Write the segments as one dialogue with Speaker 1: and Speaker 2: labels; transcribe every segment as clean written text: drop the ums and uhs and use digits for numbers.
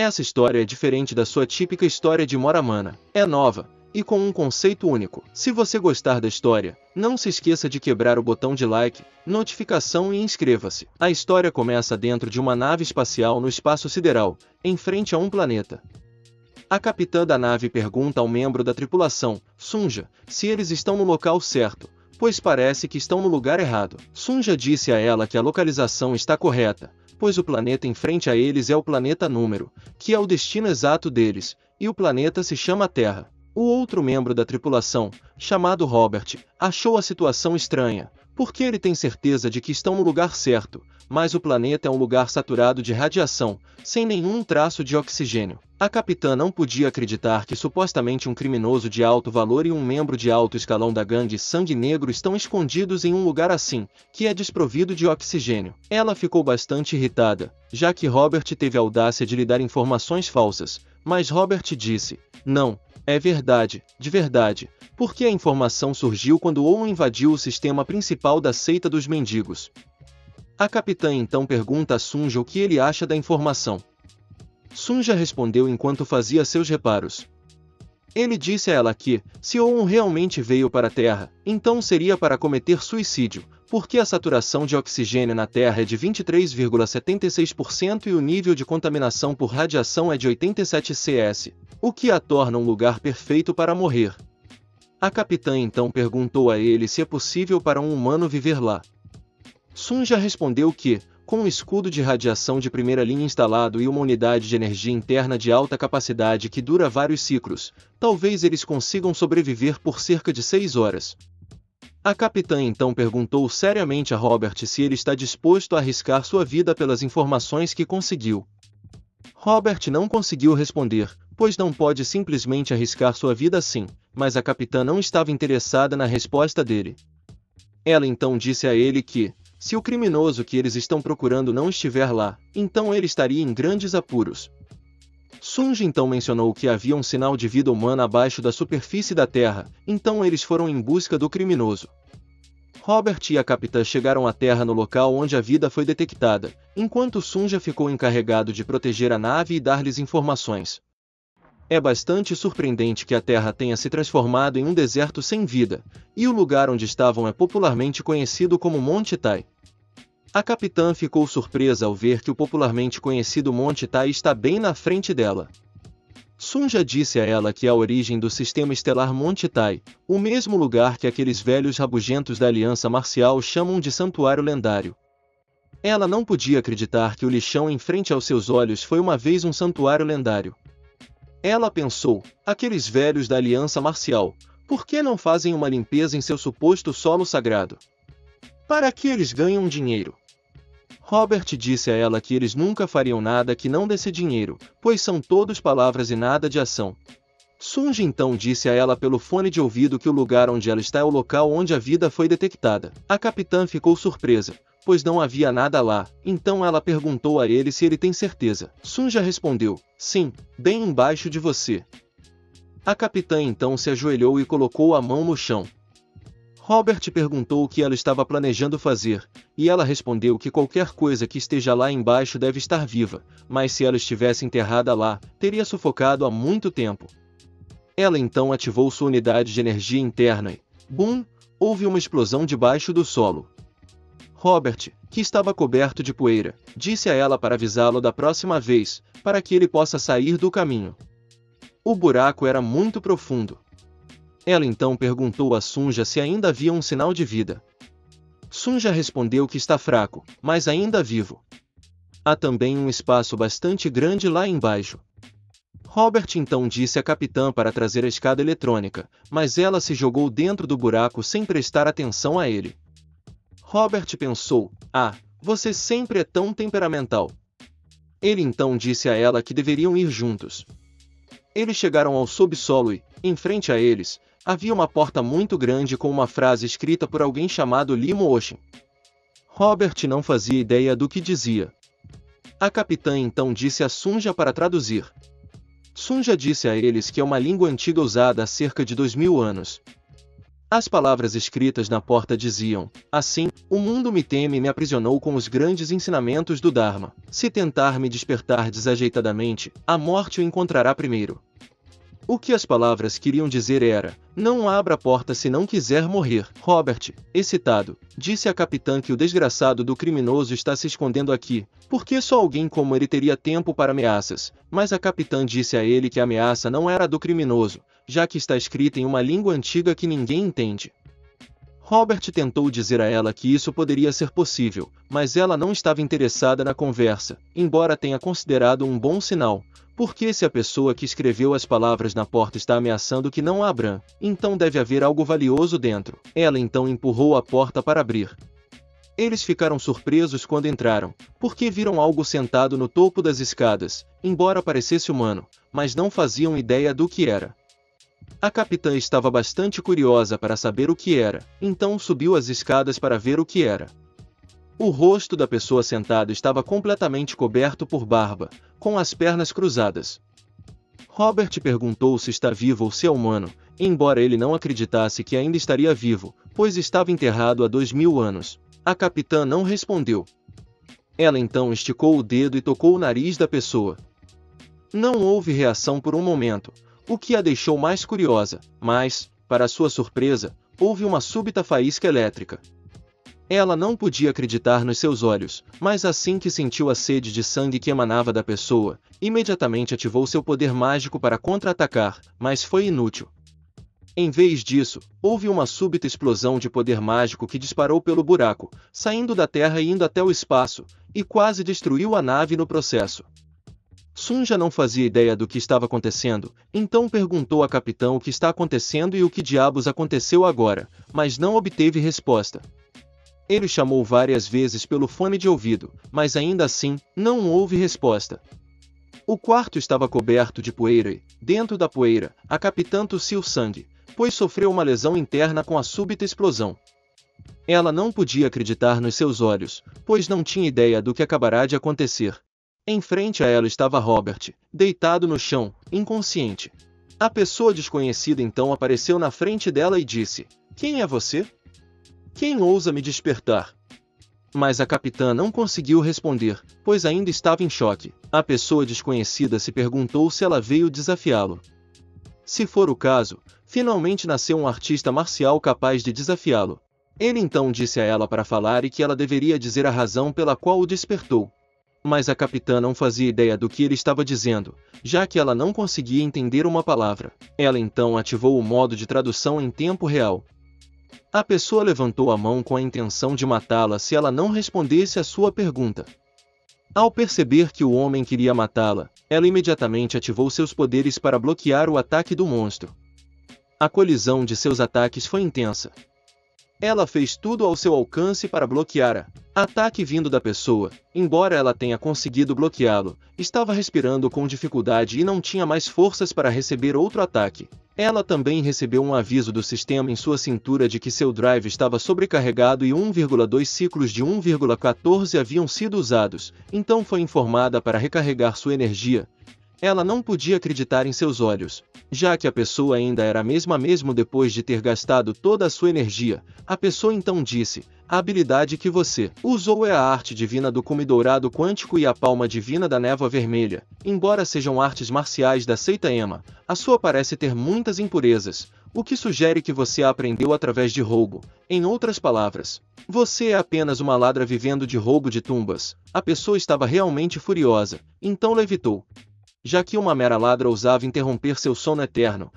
Speaker 1: Essa história é diferente da sua típica história de Moramana. É nova, e com um conceito único. Se você gostar da história, não se esqueça de quebrar o botão de like, notificação e inscreva-se. A história começa dentro de uma nave espacial no espaço sideral, em frente a um planeta. A capitã da nave pergunta ao membro da tripulação, Sunja, se eles estão no local certo, pois parece que estão no lugar errado. Sunja disse a ela que a localização está correta, pois o planeta em frente a eles é o planeta Número, que é o destino exato deles, e o planeta se chama Terra. O outro membro da tripulação, chamado Robert, achou a situação estranha, porque ele tem certeza de que estão no lugar certo, mas o planeta é um lugar saturado de radiação, sem nenhum traço de oxigênio. A capitã não podia acreditar que supostamente um criminoso de alto valor e um membro de alto escalão da gangue Sangue Negro estão escondidos em um lugar assim, que é desprovido de oxigênio. Ela ficou bastante irritada, já que Robert teve a audácia de lhe dar informações falsas, mas Robert disse, não, é verdade, de verdade, porque a informação surgiu quando Owen invadiu o sistema principal da seita dos mendigos. A capitã então pergunta a Sunja o que ele acha da informação. Sunja respondeu enquanto fazia seus reparos. Ele disse a ela que, se Owen realmente veio para a Terra, então seria para cometer suicídio, porque a saturação de oxigênio na Terra é de 23,76% e o nível de contaminação por radiação é de 87 CS, o que a torna um lugar perfeito para morrer. A capitã então perguntou a ele se é possível para um humano viver lá. Sunja respondeu que, com um escudo de radiação de primeira linha instalado e uma unidade de energia interna de alta capacidade que dura vários ciclos, talvez eles consigam sobreviver por cerca de 6 horas. A capitã então perguntou seriamente a Robert se ele está disposto a arriscar sua vida pelas informações que conseguiu. Robert não conseguiu responder, pois não pode simplesmente arriscar sua vida assim, mas a capitã não estava interessada na resposta dele. Ela então disse a ele que, se o criminoso que eles estão procurando não estiver lá, então ele estaria em grandes apuros. Sunja então mencionou que havia um sinal de vida humana abaixo da superfície da Terra, então eles foram em busca do criminoso. Robert e a capitã chegaram à Terra no local onde a vida foi detectada, enquanto Sunja ficou encarregado de proteger a nave e dar-lhes informações. É bastante surpreendente que a Terra tenha se transformado em um deserto sem vida, e o lugar onde estavam é popularmente conhecido como Monte Tai. A capitã ficou surpresa ao ver que o popularmente conhecido Monte Tai está bem na frente dela. Sunja disse a ela que a origem do sistema estelar Monte Tai, o mesmo lugar que aqueles velhos rabugentos da Aliança Marcial chamam de Santuário Lendário. Ela não podia acreditar que o lixão em frente aos seus olhos foi uma vez um santuário lendário. Ela pensou, aqueles velhos da Aliança Marcial, por que não fazem uma limpeza em seu suposto solo sagrado? Para que eles ganham dinheiro? Robert disse a ela que eles nunca fariam nada que não desse dinheiro, pois são todos palavras e nada de ação. Sunja então disse a ela pelo fone de ouvido que o lugar onde ela está é o local onde a vida foi detectada. A capitã ficou surpresa, pois não havia nada lá, então ela perguntou a ele se ele tem certeza. Sunja respondeu, sim, bem embaixo de você. A capitã então se ajoelhou e colocou a mão no chão. Robert perguntou o que ela estava planejando fazer, e ela respondeu que qualquer coisa que esteja lá embaixo deve estar viva, mas se ela estivesse enterrada lá, teria sufocado há muito tempo. Ela então ativou sua unidade de energia interna e, bum, houve uma explosão debaixo do solo. Robert, que estava coberto de poeira, disse a ela para avisá-lo da próxima vez, para que ele possa sair do caminho. O buraco era muito profundo. Ela então perguntou a Sunja se ainda havia um sinal de vida. Sunja respondeu que está fraco, mas ainda vivo. Há também um espaço bastante grande lá embaixo. Robert então disse à capitã para trazer a escada eletrônica, mas ela se jogou dentro do buraco sem prestar atenção a ele. Robert pensou, você sempre é tão temperamental. Ele então disse a ela que deveriam ir juntos. Eles chegaram ao subsolo e, em frente a eles, havia uma porta muito grande com uma frase escrita por alguém chamado Limo Oshin. Robert não fazia ideia do que dizia. A capitã então disse a Sunja para traduzir. Sunja disse a eles que é uma língua antiga usada há cerca de 2000 anos. As palavras escritas na porta diziam: assim, o mundo me teme e me aprisionou com os grandes ensinamentos do Dharma. Se tentar me despertar desajeitadamente, a morte o encontrará primeiro. O que as palavras queriam dizer era: não abra a porta se não quiser morrer. Robert, excitado, disse à capitã que o desgraçado do criminoso está se escondendo aqui, porque só alguém como ele teria tempo para ameaças, mas a capitã disse a ele que a ameaça não era a do criminoso, já que está escrita em uma língua antiga que ninguém entende. Robert tentou dizer a ela que isso poderia ser possível, mas ela não estava interessada na conversa, embora tenha considerado um bom sinal. Porque se a pessoa que escreveu as palavras na porta está ameaçando que não a abram, então deve haver algo valioso dentro. Ela então empurrou a porta para abrir. Eles ficaram surpresos quando entraram, porque viram algo sentado no topo das escadas, embora parecesse humano, mas não faziam ideia do que era. A capitã estava bastante curiosa para saber o que era, então subiu as escadas para ver o que era. O rosto da pessoa sentada estava completamente coberto por barba, com as pernas cruzadas. Robert perguntou se está vivo ou se é humano, embora ele não acreditasse que ainda estaria vivo, pois estava enterrado há 2000 anos. A capitã não respondeu. Ela então esticou o dedo e tocou o nariz da pessoa. Não houve reação por um momento, o que a deixou mais curiosa, mas, para sua surpresa, houve uma súbita faísca elétrica. Ela não podia acreditar nos seus olhos, mas assim que sentiu a sede de sangue que emanava da pessoa, imediatamente ativou seu poder mágico para contra-atacar, mas foi inútil. Em vez disso, houve uma súbita explosão de poder mágico que disparou pelo buraco, saindo da Terra e indo até o espaço, e quase destruiu a nave no processo. Sunja não fazia ideia do que estava acontecendo, então perguntou à capitã o que está acontecendo e o que diabos aconteceu agora, mas não obteve resposta. Ele chamou várias vezes pelo fone de ouvido, mas ainda assim, não houve resposta. O quarto estava coberto de poeira e, dentro da poeira, a capitã tossiu sangue, pois sofreu uma lesão interna com a súbita explosão. Ela não podia acreditar nos seus olhos, pois não tinha ideia do que acabará de acontecer. Em frente a ela estava Robert, deitado no chão, inconsciente. A pessoa desconhecida então apareceu na frente dela e disse: "Quem é você? Quem ousa me despertar?" Mas a capitã não conseguiu responder, pois ainda estava em choque. A pessoa desconhecida se perguntou se ela veio desafiá-lo. Se for o caso, finalmente nasceu um artista marcial capaz de desafiá-lo. Ele então disse a ela para falar e que ela deveria dizer a razão pela qual o despertou. Mas a capitã não fazia ideia do que ele estava dizendo, já que ela não conseguia entender uma palavra. Ela então ativou o modo de tradução em tempo real. A pessoa levantou a mão com a intenção de matá-la se ela não respondesse a sua pergunta. Ao perceber que o homem queria matá-la, ela imediatamente ativou seus poderes para bloquear o ataque do monstro. A colisão de seus ataques foi intensa. Ela fez tudo ao seu alcance para bloquear o ataque vindo da pessoa. Embora ela tenha conseguido bloqueá-lo, estava respirando com dificuldade e não tinha mais forças para receber outro ataque. Ela também recebeu um aviso do sistema em sua cintura de que seu drive estava sobrecarregado e 1,2 ciclos de 1,14 haviam sido usados, então foi informada para recarregar sua energia. Ela não podia acreditar em seus olhos, já que a pessoa ainda era a mesma mesmo depois de ter gastado toda a sua energia. A pessoa então disse: "A habilidade que você usou é a arte divina do cume dourado quântico e a palma divina da névoa vermelha. Embora sejam artes marciais da seita Ema, a sua parece ter muitas impurezas, o que sugere que você a aprendeu através de roubo. Em outras palavras, você é apenas uma ladra vivendo de roubo de tumbas." A pessoa estava realmente furiosa, então levitou, já que uma mera ladra ousava interromper seu sono eterno.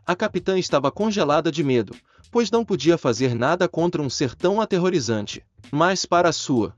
Speaker 1: A capitã estava congelada de medo, pois não podia fazer nada contra um ser tão aterrorizante. Mas para sua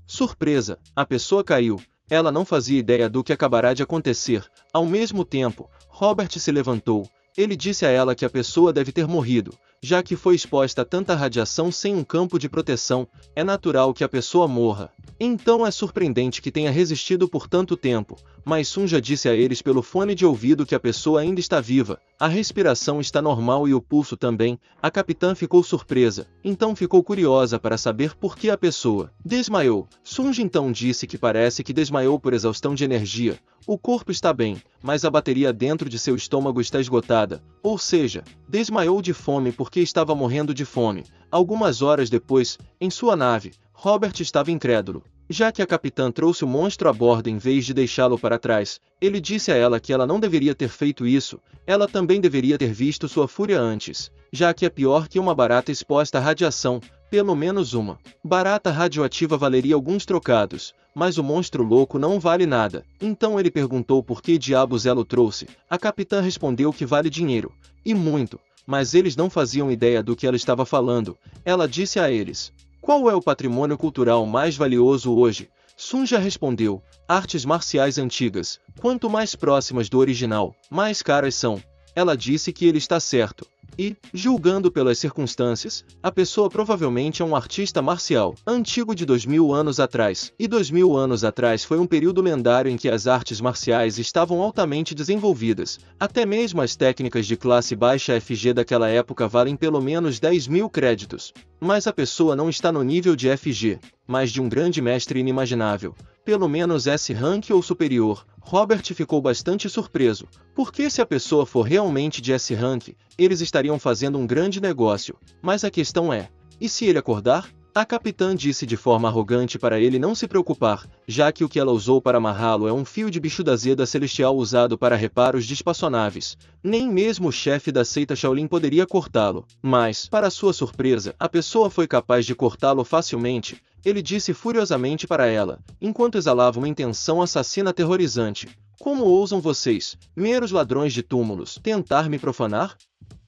Speaker 1: surpresa, a pessoa caiu. Ela não fazia ideia do que acabará de acontecer. Ao mesmo tempo, Robert se levantou. Ele disse a ela que a pessoa deve ter morrido, já que foi exposta a tanta radiação sem um campo de proteção, é natural que a pessoa morra. Então é surpreendente que tenha resistido por tanto tempo, mas Sunja disse a eles pelo fone de ouvido que a pessoa ainda está viva, a respiração está normal e o pulso também. A capitã ficou surpresa, então ficou curiosa para saber por que a pessoa desmaiou. Sunja então disse que parece que desmaiou por exaustão de energia. O corpo está bem, mas a bateria dentro de seu estômago está esgotada, ou seja, desmaiou de fome porque estava morrendo de fome. Algumas horas depois, em sua nave, Robert estava incrédulo. Já que a capitã trouxe o monstro a bordo em vez de deixá-lo para trás, ele disse a ela que ela não deveria ter feito isso, ela também deveria ter visto sua fúria antes, já que é pior que uma barata exposta à radiação, pelo menos uma barata radioativa valeria alguns trocados, mas o monstro louco não vale nada. Então ele perguntou por que diabos ela o trouxe. A capitã respondeu que vale dinheiro, e muito, mas eles não faziam ideia do que ela estava falando. Ela disse a eles: qual é o patrimônio cultural mais valioso hoje? Sunja respondeu: artes marciais antigas. Quanto mais próximas do original, mais caras são. Ela disse que ele está certo. E, julgando pelas circunstâncias, a pessoa provavelmente é um artista marcial antigo de 2000 anos atrás. E 2000 anos atrás foi um período lendário em que as artes marciais estavam altamente desenvolvidas. Até mesmo as técnicas de classe baixa FG daquela época valem pelo menos 10.000 créditos. Mas a pessoa não está no nível de FG, mas de um grande mestre inimaginável. Pelo menos S-Rank ou superior. Robert ficou bastante surpreso, porque se a pessoa for realmente de S-Rank, eles estariam fazendo um grande negócio. Mas a questão é, e se ele acordar? A capitã disse de forma arrogante para ele não se preocupar, já que o que ela usou para amarrá-lo é um fio de bicho da Zeda Celestial usado para reparos de espaçonaves. Nem mesmo o chefe da seita Shaolin poderia cortá-lo. Mas, para sua surpresa, a pessoa foi capaz de cortá-lo facilmente. Ele disse furiosamente para ela, enquanto exalava uma intenção assassina aterrorizante: como ousam vocês, meros ladrões de túmulos, tentar me profanar?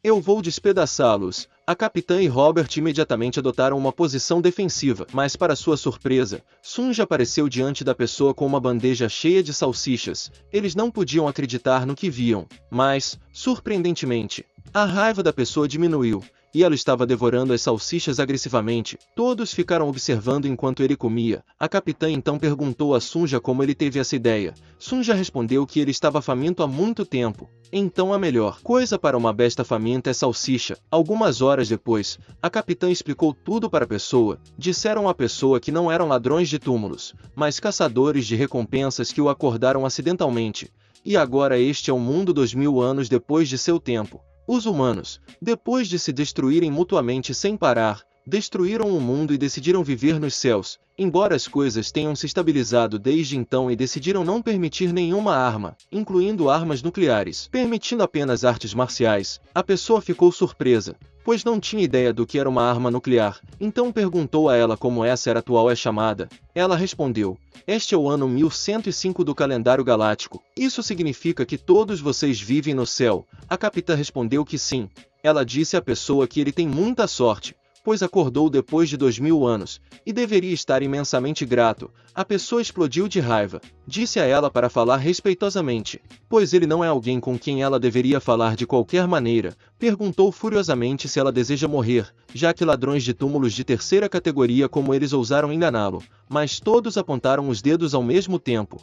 Speaker 1: Eu vou despedaçá-los. A capitã e Robert imediatamente adotaram uma posição defensiva, mas para sua surpresa, Sunja apareceu diante da pessoa com uma bandeja cheia de salsichas. Eles não podiam acreditar no que viam, mas, surpreendentemente, a raiva da pessoa diminuiu, e ela estava devorando as salsichas agressivamente. Todos ficaram observando enquanto ele comia. A capitã então perguntou a Sunja como ele teve essa ideia. Sunja respondeu que ele estava faminto há muito tempo. Então a melhor coisa para uma besta faminta é salsicha. Algumas horas depois, a capitã explicou tudo para a pessoa. Disseram à pessoa que não eram ladrões de túmulos, mas caçadores de recompensas que o acordaram acidentalmente. E agora este é o mundo 2000 anos depois de seu tempo. Os humanos, depois de se destruírem mutuamente sem parar, destruíram o mundo e decidiram viver nos céus, embora as coisas tenham se estabilizado desde então, e decidiram não permitir nenhuma arma, incluindo armas nucleares, permitindo apenas artes marciais. A pessoa ficou surpresa, pois não tinha ideia do que era uma arma nuclear, então perguntou a ela como essa era atual é chamada. Ela respondeu: este é o ano 1105 do calendário galáctico. Isso significa que todos vocês vivem no céu? A capitã respondeu que sim. Ela disse à pessoa que ele tem muita sorte, pois acordou depois de 2000 anos, e deveria estar imensamente grato. A pessoa explodiu de raiva. Disse a ela para falar respeitosamente, pois ele não é alguém com quem ela deveria falar de qualquer maneira. Perguntou furiosamente se ela deseja morrer, já que ladrões de túmulos de terceira categoria como eles ousaram enganá-lo, mas todos apontaram os dedos ao mesmo tempo,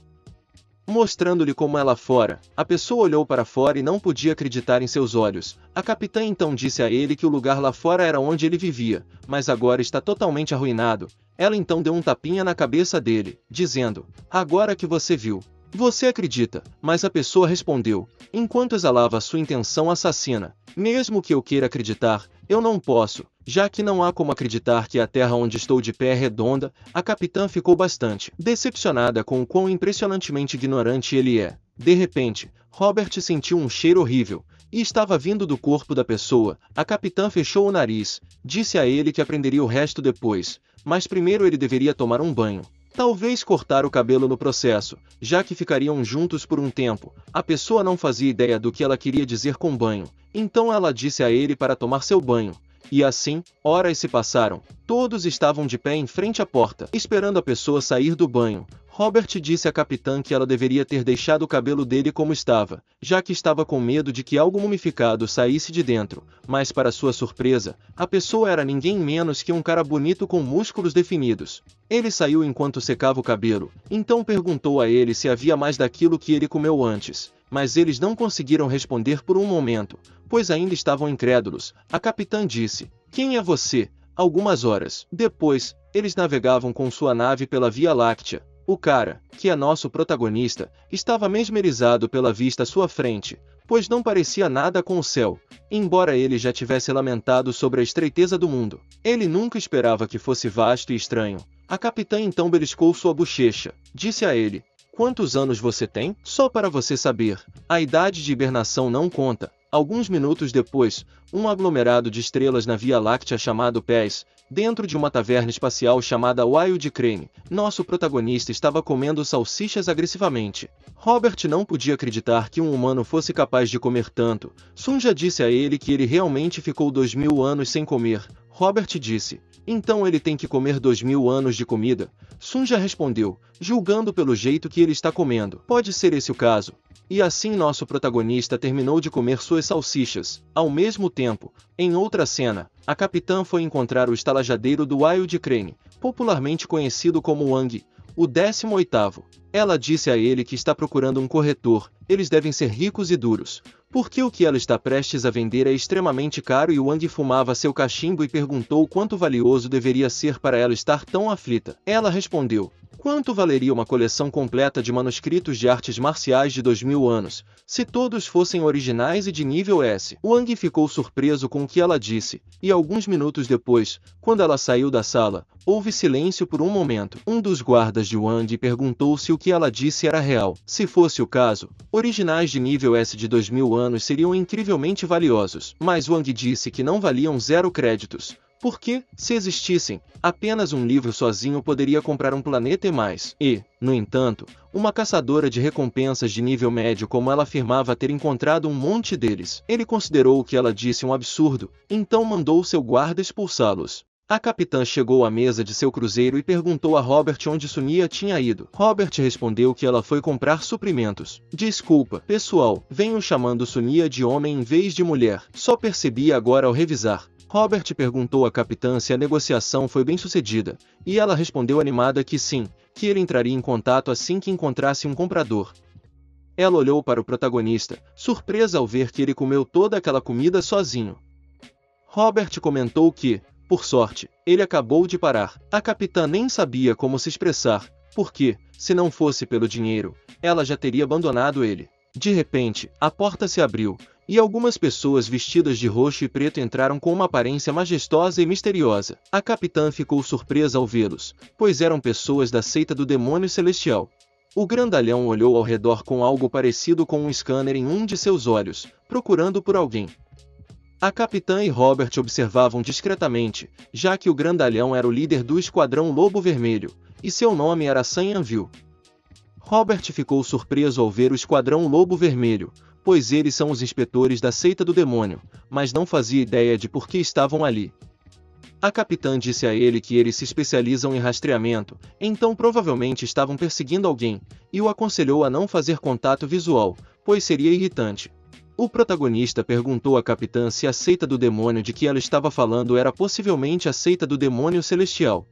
Speaker 1: mostrando-lhe como ela fora. A pessoa olhou para fora e não podia acreditar em seus olhos. A capitã então disse a ele que o lugar lá fora era onde ele vivia, mas agora está totalmente arruinado. Ela então deu um tapinha na cabeça dele, dizendo: agora que você viu, você acredita? Mas a pessoa respondeu, enquanto exalava sua intenção assassina: mesmo que eu queira acreditar, eu não posso, já que não há como acreditar que a terra onde estou de pé é redonda. A capitã ficou bastante decepcionada com o quão impressionantemente ignorante ele é. De repente, Robert sentiu um cheiro horrível, e estava vindo do corpo da pessoa. A capitã fechou o nariz, disse a ele que aprenderia o resto depois, mas primeiro ele deveria tomar um banho. Talvez cortar o cabelo no processo, já que ficariam juntos por um tempo. A pessoa não fazia ideia do que ela queria dizer com banho, então ela disse a ele para tomar seu banho. E assim, horas se passaram. Todos estavam de pé em frente à porta, esperando a pessoa sair do banho. Robert disse à capitã que ela deveria ter deixado o cabelo dele como estava, já que estava com medo de que algo mumificado saísse de dentro, mas para sua surpresa, a pessoa era ninguém menos que um cara bonito com músculos definidos. Ele saiu enquanto secava o cabelo, então perguntou a ele se havia mais daquilo que ele comeu antes, mas eles não conseguiram responder por um momento, pois ainda estavam incrédulos. A capitã disse: "Quem é você?" Algumas horas depois, eles navegavam com sua nave pela Via Láctea. O cara, que é nosso protagonista, estava mesmerizado pela vista à sua frente, pois não parecia nada com o céu, embora ele já tivesse lamentado sobre a estreiteza do mundo. Ele nunca esperava que fosse vasto e estranho. A capitã então beliscou sua bochecha. Disse a ele: "Quantos anos você tem?" "Só para você saber, a idade de hibernação não conta." Alguns minutos depois, um aglomerado de estrelas na Via Láctea chamado Pés, dentro de uma taverna espacial chamada Wild Crane, nosso protagonista estava comendo salsichas agressivamente. Robert não podia acreditar que um humano fosse capaz de comer tanto. Sunja disse a ele que ele realmente ficou 2000 anos sem comer. Robert disse: "Então ele tem que comer 2000 anos de comida?" Sunja respondeu, julgando pelo jeito que ele está comendo. "Pode ser esse o caso." E assim nosso protagonista terminou de comer suas salsichas. Ao mesmo tempo, em outra cena, a capitã foi encontrar o estalajadeiro do Wild Crane, popularmente conhecido como Wang, o 18º. Ela disse a ele que está procurando um corretor. Eles devem ser ricos e duros, porque o que ela está prestes a vender é extremamente caro, e Wang fumava seu cachimbo e perguntou quanto valioso deveria ser para ela estar tão aflita. Ela respondeu: "Quanto valeria uma coleção completa de manuscritos de artes marciais de 2000 anos, se todos fossem originais e de nível S?" Wang ficou surpreso com o que ela disse, e alguns minutos depois, quando ela saiu da sala, houve silêncio por um momento. Um dos guardas de Wang perguntou se o que ela disse era real. Se fosse o caso, originais de nível S de 2000 anos seriam incrivelmente valiosos, mas Wang disse que não valiam 0 créditos. Porque, se existissem, apenas um livro sozinho poderia comprar um planeta e mais. E, no entanto, uma caçadora de recompensas de nível médio como ela afirmava ter encontrado um monte deles. Ele considerou o que ela disse um absurdo, então mandou seu guarda expulsá-los. A capitã chegou à mesa de seu cruzeiro e perguntou a Robert onde Sunia tinha ido. Robert respondeu que ela foi comprar suprimentos. "Desculpa, pessoal, venho chamando Sunia de homem em vez de mulher. Só percebi agora ao revisar." Robert perguntou à capitã se a negociação foi bem sucedida, e ela respondeu animada que sim, que ele entraria em contato assim que encontrasse um comprador. Ela olhou para o protagonista, surpresa ao ver que ele comeu toda aquela comida sozinho. Robert comentou que, por sorte, ele acabou de parar. A capitã nem sabia como se expressar, porque, se não fosse pelo dinheiro, ela já teria abandonado ele. De repente, a porta se abriu, e algumas pessoas vestidas de roxo e preto entraram com uma aparência majestosa e misteriosa. A capitã ficou surpresa ao vê-los, pois eram pessoas da seita do demônio celestial. O grandalhão olhou ao redor com algo parecido com um scanner em um de seus olhos, procurando por alguém. A capitã e Robert observavam discretamente, já que o grandalhão era o líder do Esquadrão Lobo Vermelho, e seu nome era Sun Yanvil. Robert ficou surpreso ao ver o Esquadrão Lobo Vermelho, pois eles são os inspetores da seita do demônio, mas não fazia ideia de por que estavam ali. A capitã disse a ele que eles se especializam em rastreamento, então provavelmente estavam perseguindo alguém, e o aconselhou a não fazer contato visual, pois seria irritante. O protagonista perguntou à capitã se a seita do demônio de que ela estava falando era possivelmente a seita do demônio celestial.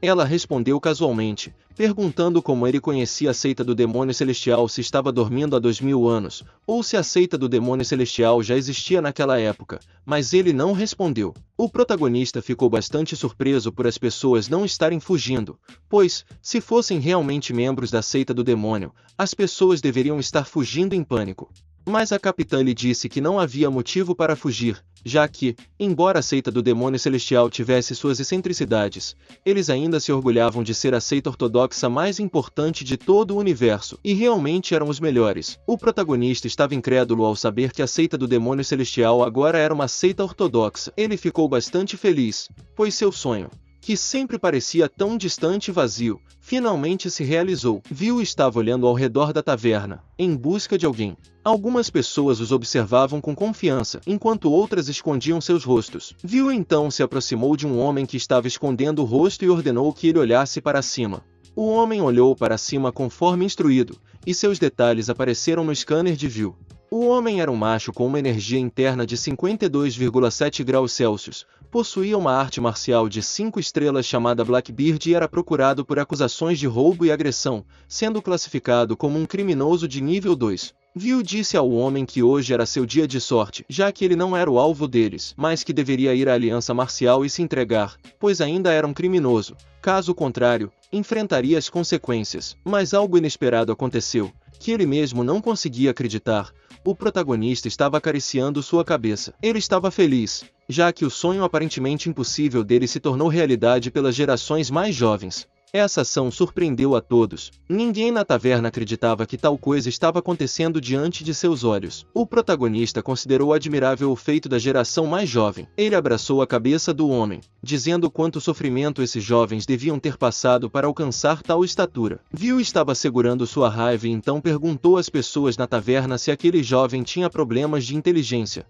Speaker 1: Ela respondeu casualmente, perguntando como ele conhecia a seita do demônio celestial, se estava dormindo há 2000 anos, ou se a seita do demônio celestial já existia naquela época, mas ele não respondeu. O protagonista ficou bastante surpreso por as pessoas não estarem fugindo, pois, se fossem realmente membros da seita do demônio, as pessoas deveriam estar fugindo em pânico. Mas a capitã lhe disse que não havia motivo para fugir, já que, embora a seita do demônio celestial tivesse suas excentricidades, eles ainda se orgulhavam de ser a seita ortodoxa mais importante de todo o universo, e realmente eram os melhores. O protagonista estava incrédulo ao saber que a seita do demônio celestial agora era uma seita ortodoxa. Ele ficou bastante feliz, pois seu sonho, que sempre parecia tão distante e vazio, finalmente se realizou. Viu e estava olhando ao redor da taverna, em busca de alguém. Algumas pessoas os observavam com confiança, enquanto outras escondiam seus rostos. Viu então se aproximou de um homem que estava escondendo o rosto e ordenou que ele olhasse para cima. O homem olhou para cima conforme instruído, e seus detalhes apareceram no scanner de Will. O homem era um macho com uma energia interna de 52,7 graus Celsius, possuía uma arte marcial de 5 estrelas chamada Blackbeard e era procurado por acusações de roubo e agressão, sendo classificado como um criminoso de nível 2. Will disse ao homem que hoje era seu dia de sorte, já que ele não era o alvo deles, mas que deveria ir à aliança marcial e se entregar, pois ainda era um criminoso. Caso contrário, enfrentaria as consequências. Mas algo inesperado aconteceu, que ele mesmo não conseguia acreditar. O protagonista estava acariciando sua cabeça. Ele estava feliz, já que o sonho aparentemente impossível dele se tornou realidade pelas gerações mais jovens. Essa ação surpreendeu a todos. Ninguém na taverna acreditava que tal coisa estava acontecendo diante de seus olhos. O protagonista considerou admirável o feito da geração mais jovem. Ele abraçou a cabeça do homem, dizendo quanto sofrimento esses jovens deviam ter passado para alcançar tal estatura. Will estava segurando sua raiva e então perguntou às pessoas na taverna se aquele jovem tinha problemas de inteligência.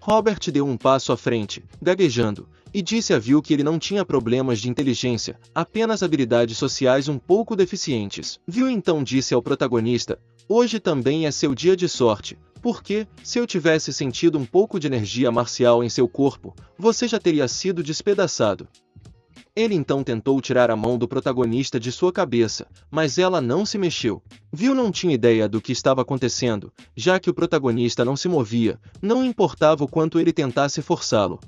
Speaker 1: Robert deu um passo à frente, gaguejando, e disse a Will que ele não tinha problemas de inteligência, apenas habilidades sociais um pouco deficientes. Will então disse ao protagonista: hoje também é seu dia de sorte, porque, se eu tivesse sentido um pouco de energia marcial em seu corpo, você já teria sido despedaçado. Ele então tentou tirar a mão do protagonista de sua cabeça, mas ela não se mexeu. Will não tinha ideia do que estava acontecendo, já que o protagonista não se movia, não importava o quanto ele tentasse forçá-lo.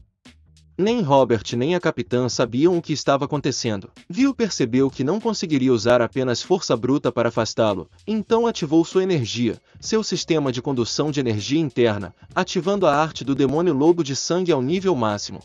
Speaker 1: Nem Robert nem a capitã sabiam o que estava acontecendo. Will percebeu que não conseguiria usar apenas força bruta para afastá-lo, então ativou sua energia, seu sistema de condução de energia interna, ativando a arte do demônio lobo de sangue ao nível máximo.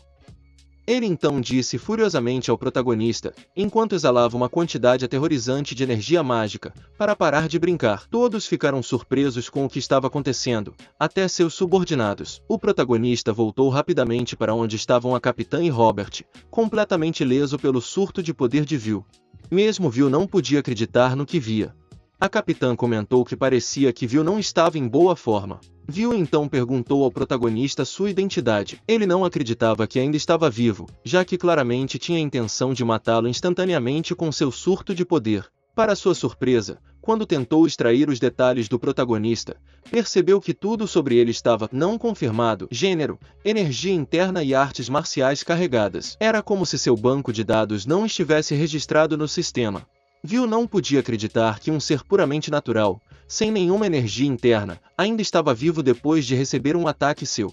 Speaker 1: Ele então disse furiosamente ao protagonista, enquanto exalava uma quantidade aterrorizante de energia mágica, para parar de brincar. Todos ficaram surpresos com o que estava acontecendo, até seus subordinados. O protagonista voltou rapidamente para onde estavam a capitã e Robert, completamente ileso pelo surto de poder de Will. Mesmo Will não podia acreditar no que via. A capitã comentou que parecia que Will não estava em boa forma. Will então perguntou ao protagonista sua identidade. Ele não acreditava que ainda estava vivo, já que claramente tinha a intenção de matá-lo instantaneamente com seu surto de poder. Para sua surpresa, quando tentou extrair os detalhes do protagonista, percebeu que tudo sobre ele estava não confirmado: gênero, energia interna e artes marciais carregadas. Era como se seu banco de dados não estivesse registrado no sistema. Will não podia acreditar que um ser puramente natural, sem nenhuma energia interna, ainda estava vivo depois de receber um ataque seu.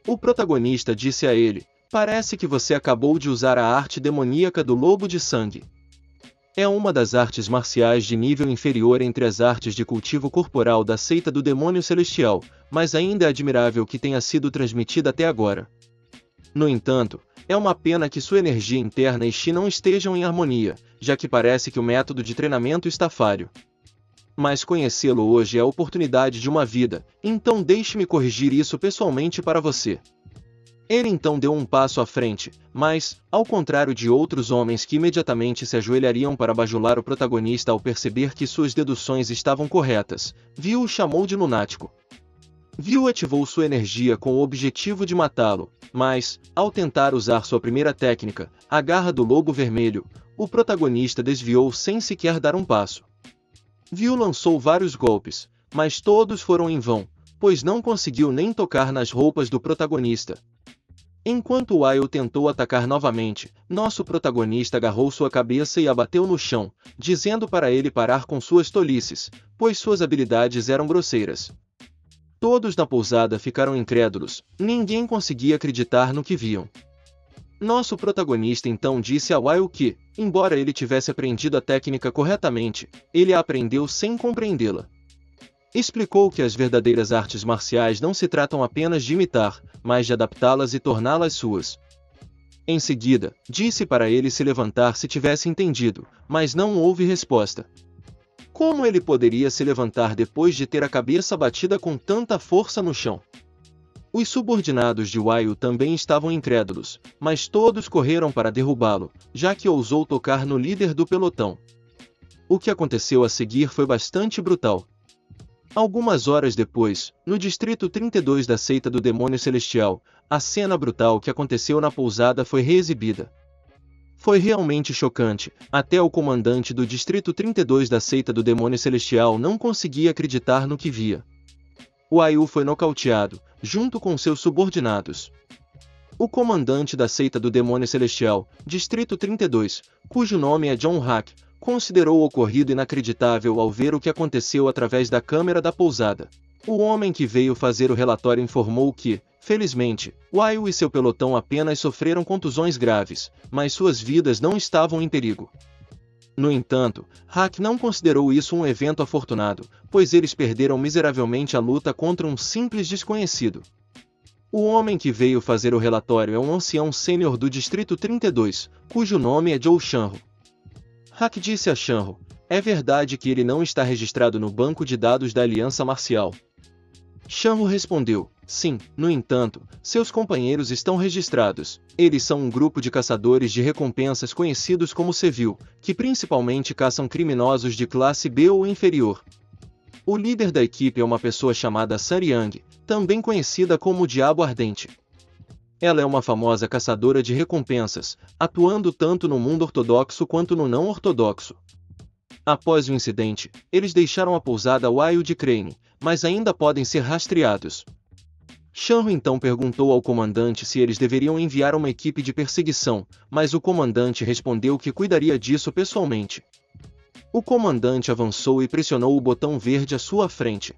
Speaker 1: O protagonista disse a ele: parece que você acabou de usar a arte demoníaca do lobo de sangue. É uma das artes marciais de nível inferior entre as artes de cultivo corporal da seita do demônio celestial, mas ainda é admirável que tenha sido transmitida até agora. No entanto, é uma pena que sua energia interna e chi não estejam em harmonia, já que parece que o método de treinamento está falho. Mas conhecê-lo hoje é a oportunidade de uma vida, então deixe-me corrigir isso pessoalmente para você. Ele então deu um passo à frente, mas, ao contrário de outros homens que imediatamente se ajoelhariam para bajular o protagonista ao perceber que suas deduções estavam corretas, Will o chamou de lunático. Will ativou sua energia com o objetivo de matá-lo, mas, ao tentar usar sua primeira técnica, a garra do lobo vermelho, o protagonista desviou sem sequer dar um passo. Will lançou vários golpes, mas todos foram em vão, pois não conseguiu nem tocar nas roupas do protagonista. Enquanto Will tentou atacar novamente, nosso protagonista agarrou sua cabeça e a bateu no chão, dizendo para ele parar com suas tolices, pois suas habilidades eram grosseiras. Todos na pousada ficaram incrédulos, ninguém conseguia acreditar no que viam. Nosso protagonista então disse a Will que, embora ele tivesse aprendido a técnica corretamente, ele a aprendeu sem compreendê-la. Explicou que as verdadeiras artes marciais não se tratam apenas de imitar, mas de adaptá-las e torná-las suas. Em seguida, disse para ele se levantar se tivesse entendido, mas não houve resposta. Como ele poderia se levantar depois de ter a cabeça batida com tanta força no chão? Os subordinados de Will também estavam incrédulos, mas todos correram para derrubá-lo, já que ousou tocar no líder do pelotão. O que aconteceu a seguir foi bastante brutal. Algumas horas depois, no Distrito 32 da seita do Demônio Celestial, a cena brutal que aconteceu na pousada foi reexibida. Foi realmente chocante, até o comandante do Distrito 32 da seita do Demônio Celestial não conseguia acreditar no que via. Wai-Wu foi nocauteado, junto com seus subordinados. O comandante da seita do Demônio Celestial, Distrito 32, cujo nome é John Hack, considerou o ocorrido inacreditável ao ver o que aconteceu através da câmera da pousada. O homem que veio fazer o relatório informou que, felizmente, Wai-Wu e seu pelotão apenas sofreram contusões graves, mas suas vidas não estavam em perigo. No entanto, Hack não considerou isso um evento afortunado, pois eles perderam miseravelmente a luta contra um simples desconhecido. O homem que veio fazer o relatório é um ancião sênior do Distrito 32, cujo nome é Zhou Shanhu. Hack disse a Shanhu, é verdade que ele não está registrado no banco de dados da Aliança Marcial. Shanhu respondeu, sim, no entanto, seus companheiros estão registrados. Eles são um grupo de caçadores de recompensas conhecidos como Civil, que principalmente caçam criminosos de classe B ou inferior. O líder da equipe é uma pessoa chamada Sun Yang, também conhecida como o Diabo Ardente. Ela é uma famosa caçadora de recompensas, atuando tanto no mundo ortodoxo quanto no não ortodoxo. Após o incidente, eles deixaram a pousada Wai-Wu de Crane, mas ainda podem ser rastreados. Shanhu então perguntou ao comandante se eles deveriam enviar uma equipe de perseguição, mas o comandante respondeu que cuidaria disso pessoalmente. O comandante avançou e pressionou o botão verde à sua frente.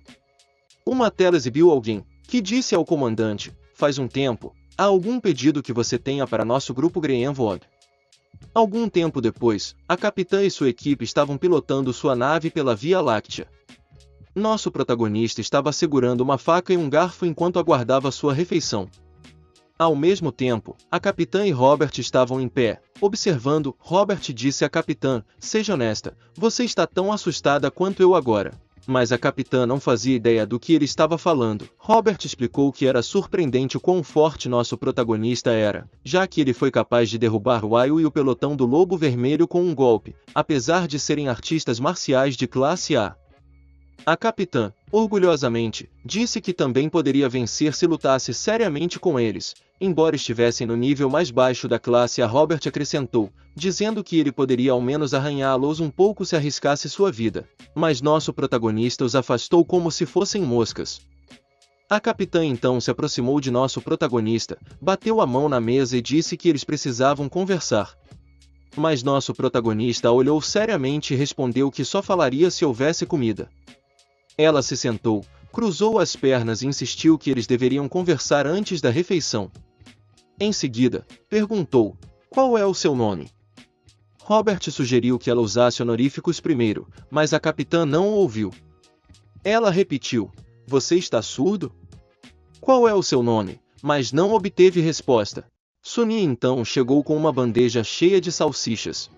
Speaker 1: Uma tela exibiu alguém, que disse ao comandante, faz um tempo, há algum pedido que você tenha para nosso grupo Greenwood? Algum tempo depois, a capitã e sua equipe estavam pilotando sua nave pela Via Láctea. Nosso protagonista estava segurando uma faca e um garfo enquanto aguardava sua refeição. Ao mesmo tempo, a capitã e Robert estavam em pé, observando. Robert disse à capitã, seja honesta, você está tão assustada quanto eu agora. Mas a capitã não fazia ideia do que ele estava falando. Robert explicou que era surpreendente o quão forte nosso protagonista era, já que ele foi capaz de derrubar Wai-Wu e o pelotão do Lobo Vermelho com um golpe, apesar de serem artistas marciais de classe A. A capitã, orgulhosamente, disse que também poderia vencer se lutasse seriamente com eles, embora estivessem no nível mais baixo da classe A. Robert acrescentou, dizendo que ele poderia ao menos arranhá-los um pouco se arriscasse sua vida, mas nosso protagonista os afastou como se fossem moscas. A capitã então se aproximou de nosso protagonista, bateu a mão na mesa e disse que eles precisavam conversar. Mas nosso protagonista a olhou seriamente e respondeu que só falaria se houvesse comida. Ela se sentou, cruzou as pernas e insistiu que eles deveriam conversar antes da refeição. Em seguida, perguntou, qual é o seu nome? Robert sugeriu que ela usasse honoríficos primeiro, mas a capitã não o ouviu. Ela repetiu, você está surdo? Qual é o seu nome? Mas não obteve resposta. Sonia então chegou com uma bandeja cheia de salsichas.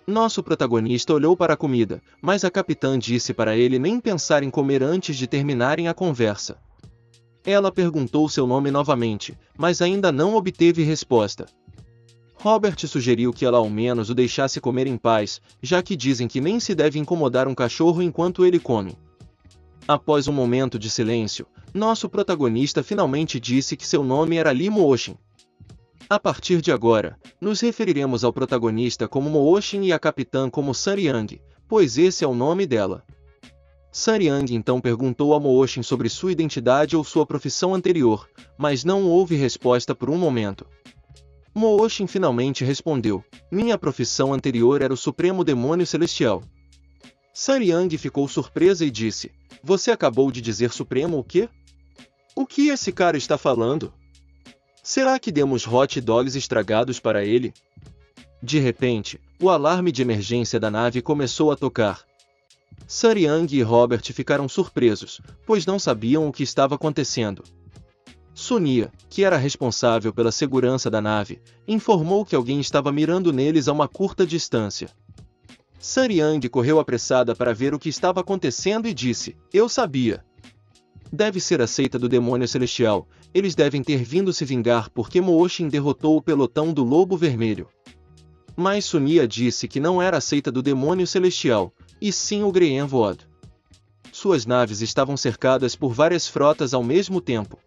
Speaker 1: Nosso protagonista olhou para a comida, mas a capitã disse para ele nem pensar em comer antes de terminarem a conversa. Ela perguntou seu nome novamente, mas ainda não obteve resposta. Robert sugeriu que ela ao menos o deixasse comer em paz, já que dizem que nem se deve incomodar um cachorro enquanto ele come. Após um momento de silêncio, nosso protagonista finalmente disse que seu nome era Lee Mooshin. A partir de agora, nos referiremos ao protagonista como Mooshin e à capitã como Sun Yang, pois esse é o nome dela. Sun Yang então perguntou a Mooshin sobre sua identidade ou sua profissão anterior, mas não houve resposta por um momento. Mooshin finalmente respondeu, minha profissão anterior era o Supremo Demônio Celestial. Sun Yang ficou surpresa e disse, você acabou de dizer Supremo o quê? O que esse cara está falando? Será que demos hot dogs estragados para ele? De repente, o alarme de emergência da nave começou a tocar. Sun Yang e Robert ficaram surpresos, pois não sabiam o que estava acontecendo. Sonia, que era responsável pela segurança da nave, informou que alguém estava mirando neles a uma curta distância. Sun Yang correu apressada para ver o que estava acontecendo e disse, eu sabia. Deve ser a seita do Demônio Celestial, eles devem ter vindo se vingar porque Mooshin derrotou o pelotão do Lobo Vermelho. Mas Sonia disse que não era a seita do Demônio Celestial, e sim o Greenwood. Suas naves estavam cercadas por várias frotas ao mesmo tempo.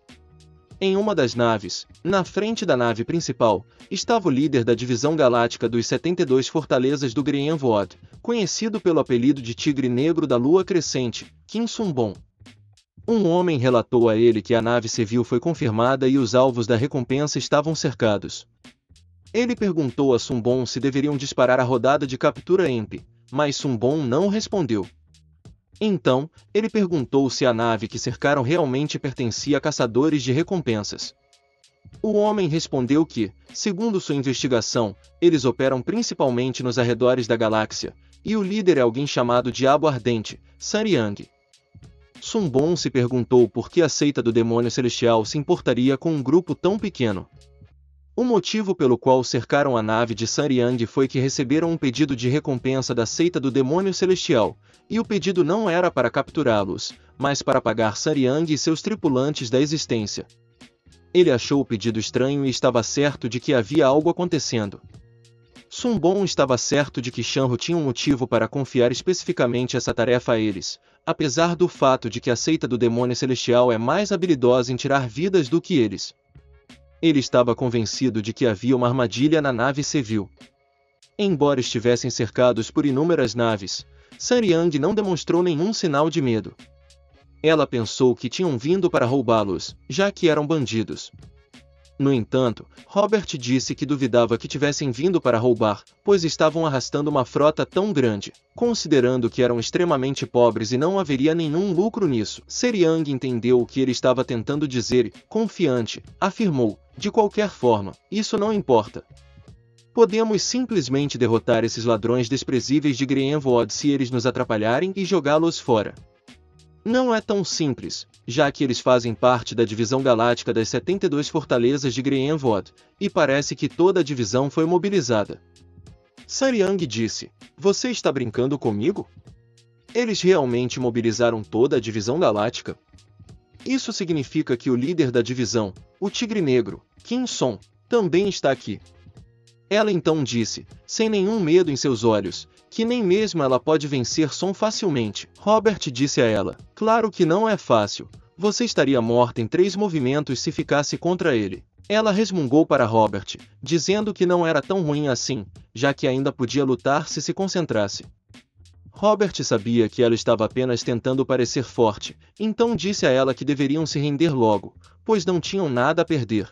Speaker 1: Em uma das naves, na frente da nave principal, estava o líder da divisão galáctica dos 72 Fortalezas do Grienvood, conhecido pelo apelido de Tigre Negro da Lua Crescente, Kim Sun-bon. Um homem relatou a ele que a nave civil foi confirmada e os alvos da recompensa estavam cercados. Ele perguntou a Sun-bon se deveriam disparar a rodada de captura EMP, mas Sun-bon não respondeu. Então, ele perguntou se a nave que cercaram realmente pertencia a caçadores de recompensas. O homem respondeu que, segundo sua investigação, eles operam principalmente nos arredores da galáxia, e o líder é alguém chamado Diabo Ardente, Sariang. Sun-bon se perguntou por que a seita do demônio celestial se importaria com um grupo tão pequeno. O motivo pelo qual cercaram a nave de Sariang foi que receberam um pedido de recompensa da seita do demônio celestial, e o pedido não era para capturá-los, mas para pagar Sariang e seus tripulantes da existência. Ele achou o pedido estranho e estava certo de que havia algo acontecendo. Sun-bon estava certo de que Shanhu tinha um motivo para confiar especificamente essa tarefa a eles, apesar do fato de que a seita do demônio celestial é mais habilidosa em tirar vidas do que eles. Ele estava convencido de que havia uma armadilha na nave civil. Embora estivessem cercados por inúmeras naves, Sariang não demonstrou nenhum sinal de medo. Ela pensou que tinham vindo para roubá-los, já que eram bandidos. No entanto, Robert disse que duvidava que tivessem vindo para roubar, pois estavam arrastando uma frota tão grande, considerando que eram extremamente pobres e não haveria nenhum lucro nisso. Sariang entendeu o que ele estava tentando dizer e, confiante, afirmou: de qualquer forma, isso não importa. Podemos simplesmente derrotar esses ladrões desprezíveis de Grienvood se eles nos atrapalharem e jogá-los fora. Não é tão simples, já que eles fazem parte da divisão galáctica das 72 Fortalezas de Grienvood, e parece que toda a divisão foi mobilizada. Sariang disse: você está brincando comigo? Eles realmente mobilizaram toda a divisão galáctica? Isso significa que o líder da divisão, o Tigre Negro, Kim Sun, também está aqui. Ela então disse, sem nenhum medo em seus olhos, que nem mesmo ela pode vencer Sun facilmente. Robert disse a ela: claro que não é fácil, você estaria morta em 3 movimentos se ficasse contra ele. Ela resmungou para Robert, dizendo que não era tão ruim assim, já que ainda podia lutar se concentrasse. Robert sabia que ela estava apenas tentando parecer forte, então disse a ela que deveriam se render logo, pois não tinham nada a perder.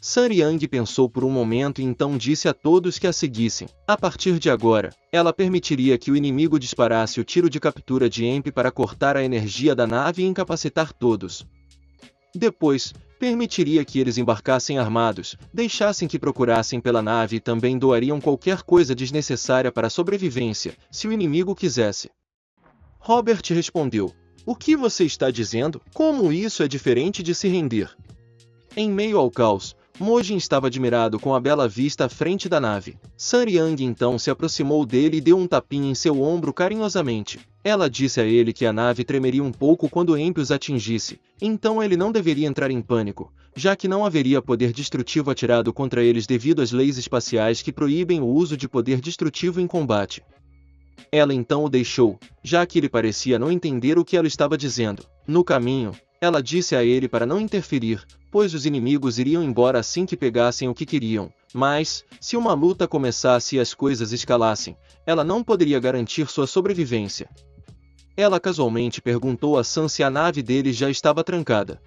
Speaker 1: Sariang pensou por um momento e então disse a todos que a seguissem. A partir de agora, ela permitiria que o inimigo disparasse o tiro de captura de EMP para cortar a energia da nave e incapacitar todos. Depois, permitiria que eles embarcassem armados, deixassem que procurassem pela nave e também doariam qualquer coisa desnecessária para a sobrevivência, se o inimigo quisesse. Robert respondeu: o que você está dizendo? Como isso é diferente de se render? Em meio ao caos, Mojin estava admirado com a bela vista à frente da nave. Sariang então se aproximou dele e deu um tapinha em seu ombro carinhosamente. Ela disse a ele que a nave tremeria um pouco quando EMP os atingisse, então ele não deveria entrar em pânico, já que não haveria poder destrutivo atirado contra eles devido às leis espaciais que proíbem o uso de poder destrutivo em combate. Ela então o deixou, já que ele parecia não entender o que ela estava dizendo. No caminho, ela disse a ele para não interferir, pois os inimigos iriam embora assim que pegassem o que queriam, mas, se uma luta começasse e as coisas escalassem, ela não poderia garantir sua sobrevivência. Ela casualmente perguntou a Sun se a nave deles já estava trancada.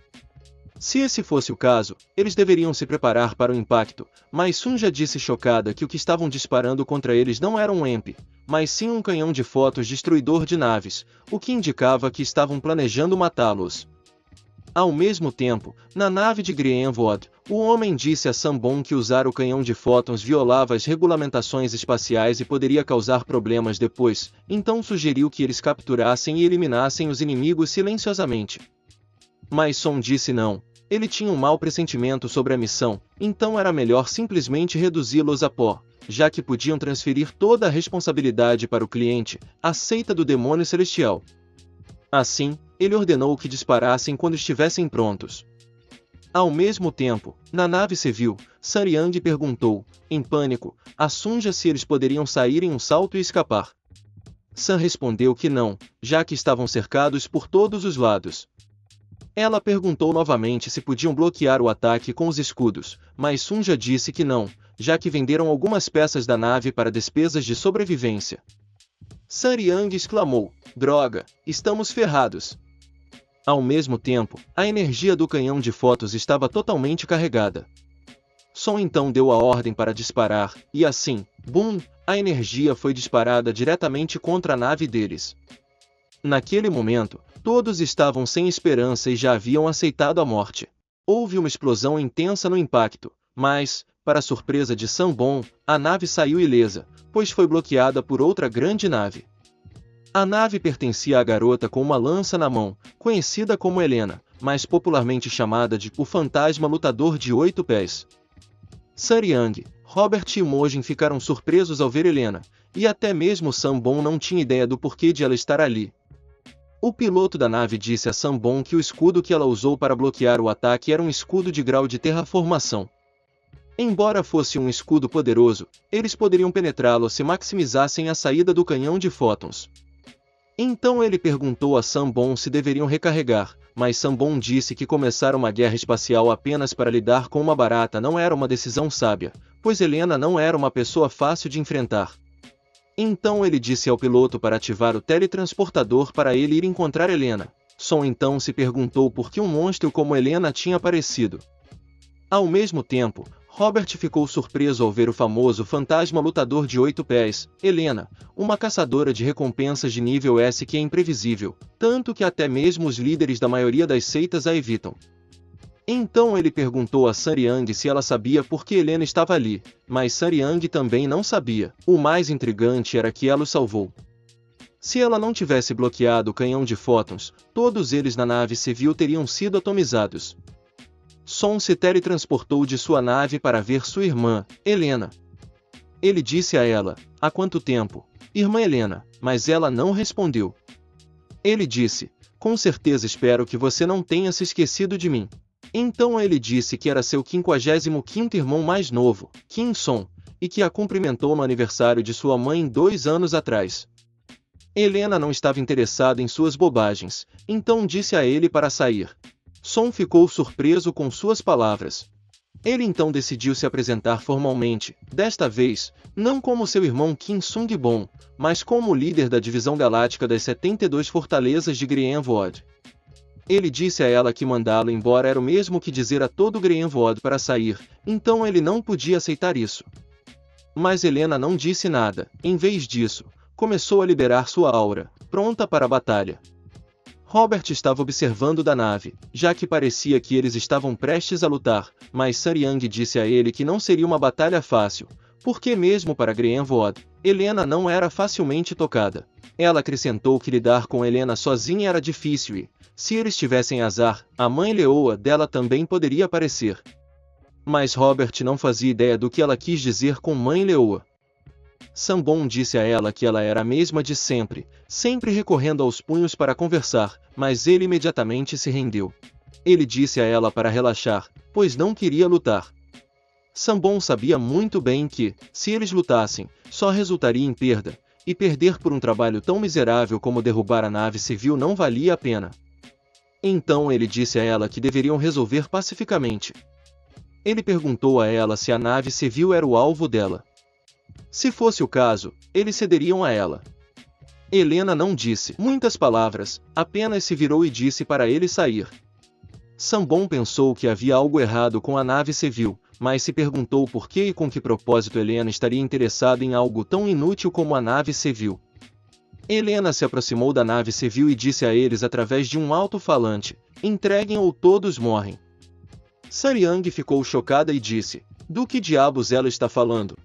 Speaker 1: Se esse fosse o caso, eles deveriam se preparar para o impacto, mas Sun já disse chocada que o que estavam disparando contra eles não era um EMP, mas sim um canhão de fotos destruidor de naves, o que indicava que estavam planejando matá-los. Ao mesmo tempo, na nave de Grienvood, o homem disse a Sun-bon que usar o canhão de fótons violava as regulamentações espaciais e poderia causar problemas depois, então sugeriu que eles capturassem e eliminassem os inimigos silenciosamente. Mas Sun disse não, ele tinha um mau pressentimento sobre a missão, então era melhor simplesmente reduzi-los a pó, já que podiam transferir toda a responsabilidade para o cliente, a seita do demônio celestial. Assim, ele ordenou que disparassem quando estivessem prontos. Ao mesmo tempo, na nave civil, Sariang perguntou, em pânico, a Sunja se eles poderiam sair em um salto e escapar. Sun respondeu que não, já que estavam cercados por todos os lados. Ela perguntou novamente se podiam bloquear o ataque com os escudos, mas Sunja disse que não, já que venderam algumas peças da nave para despesas de sobrevivência. Sun Yang exclamou: droga, estamos ferrados. Ao mesmo tempo, a energia do canhão de fotos estava totalmente carregada. Son então deu a ordem para disparar, e assim, BUM! A energia foi disparada diretamente contra a nave deles. Naquele momento, todos estavam sem esperança e já haviam aceitado a morte. Houve uma explosão intensa no impacto, mas, para surpresa de Sanbon, a nave saiu ilesa, pois foi bloqueada por outra grande nave. A nave pertencia à garota com uma lança na mão, conhecida como Helena, mais popularmente chamada de o Fantasma Lutador de 8 pés. Sun Yang, Robert e Mojin ficaram surpresos ao ver Helena, e até mesmo Sanbon não tinha ideia do porquê de ela estar ali. O piloto da nave disse a Sanbon que o escudo que ela usou para bloquear o ataque era um escudo de grau de terraformação. Embora fosse um escudo poderoso, eles poderiam penetrá-lo se maximizassem a saída do canhão de fótons. Então ele perguntou a Sanbon se deveriam recarregar, mas Sanbon disse que começar uma guerra espacial apenas para lidar com uma barata não era uma decisão sábia, pois Helena não era uma pessoa fácil de enfrentar. Então ele disse ao piloto para ativar o teletransportador para ele ir encontrar Helena. Son então se perguntou por que um monstro como Helena tinha aparecido. Ao mesmo tempo, Robert ficou surpreso ao ver o famoso fantasma lutador de 8 pés, Helena, uma caçadora de recompensas de nível S que é imprevisível, tanto que até mesmo os líderes da maioria das seitas a evitam. Então ele perguntou a Sun Yang se ela sabia por que Helena estava ali, mas Sun Yang também não sabia. O mais intrigante era que ela o salvou. Se ela não tivesse bloqueado o canhão de fótons, todos eles na nave civil teriam sido atomizados. Son se teletransportou de sua nave para ver sua irmã, Helena. Ele disse a ela: há quanto tempo, irmã Helena, mas ela não respondeu. Ele disse: com certeza espero que você não tenha se esquecido de mim. Então ele disse que era seu 55º irmão mais novo, Kim Son, e que a cumprimentou no aniversário de sua mãe 2 anos atrás. Helena não estava interessada em suas bobagens, então disse a ele para sair. Son ficou surpreso com suas palavras. Ele então decidiu se apresentar formalmente, desta vez, não como seu irmão Kim Sung-bon, mas como o líder da divisão galáctica das 72 fortalezas de Grienvood. Ele disse a ela que mandá-lo embora era o mesmo que dizer a todo Grienvood para sair, então ele não podia aceitar isso. Mas Helena não disse nada, em vez disso, começou a liberar sua aura, pronta para a batalha. Robert estava observando da nave, já que parecia que eles estavam prestes a lutar, mas Sun Yang disse a ele que não seria uma batalha fácil, porque mesmo para Grienvood, Helena não era facilmente tocada. Ela acrescentou que lidar com Helena sozinha era difícil e, se eles tivessem azar, a mãe leoa dela também poderia aparecer. Mas Robert não fazia ideia do que ela quis dizer com mãe leoa. Sanbon disse a ela que ela era a mesma de sempre, sempre recorrendo aos punhos para conversar, mas ele imediatamente se rendeu. Ele disse a ela para relaxar, pois não queria lutar. Sanbon sabia muito bem que, se eles lutassem, só resultaria em perda, e perder por um trabalho tão miserável como derrubar a nave civil não valia a pena. Então ele disse a ela que deveriam resolver pacificamente. Ele perguntou a ela se a nave civil era o alvo dela. Se fosse o caso, eles cederiam a ela. Helena não disse muitas palavras, apenas se virou e disse para ele sair. Sanbon pensou que havia algo errado com a nave civil, mas se perguntou por que e com que propósito Helena estaria interessada em algo tão inútil como a nave civil. Helena se aproximou da nave civil e disse a eles através de um alto-falante: entreguem ou todos morrem. Sun Yang ficou chocada e disse: do que diabos ela está falando?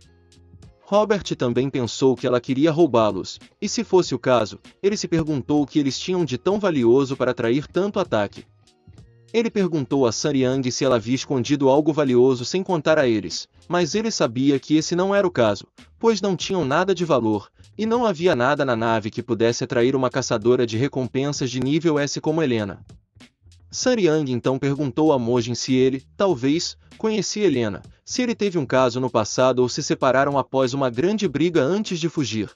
Speaker 1: Robert também pensou que ela queria roubá-los, e se fosse o caso, ele se perguntou o que eles tinham de tão valioso para atrair tanto ataque. Ele perguntou a Sun Yang se ela havia escondido algo valioso sem contar a eles, mas ele sabia que esse não era o caso, pois não tinham nada de valor, e não havia nada na nave que pudesse atrair uma caçadora de recompensas de nível S como Helena. Sun Yang então perguntou a Mojin se ele, talvez, conhecia Helena, se ele teve um caso no passado ou se separaram após uma grande briga antes de fugir.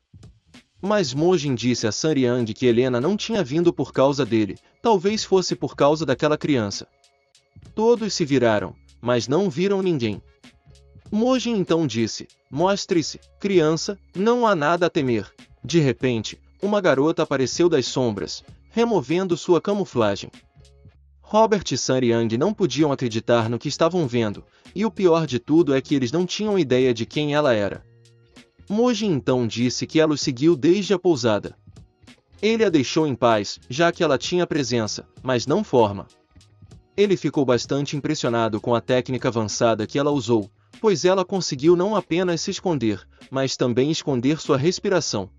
Speaker 1: Mas Mojin disse a Sun Yang que Helena não tinha vindo por causa dele, talvez fosse por causa daquela criança. Todos se viraram, mas não viram ninguém. Mojin então disse: "Mostre-se, criança, não há nada a temer." De repente, uma garota apareceu das sombras, removendo sua camuflagem. Robert e Sun Yang não podiam acreditar no que estavam vendo, e o pior de tudo é que eles não tinham ideia de quem ela era. Mojin então disse que ela os seguiu desde a pousada. Ele a deixou em paz, já que ela tinha presença, mas não forma. Ele ficou bastante impressionado com a técnica avançada que ela usou, pois ela conseguiu não apenas se esconder, mas também esconder sua respiração.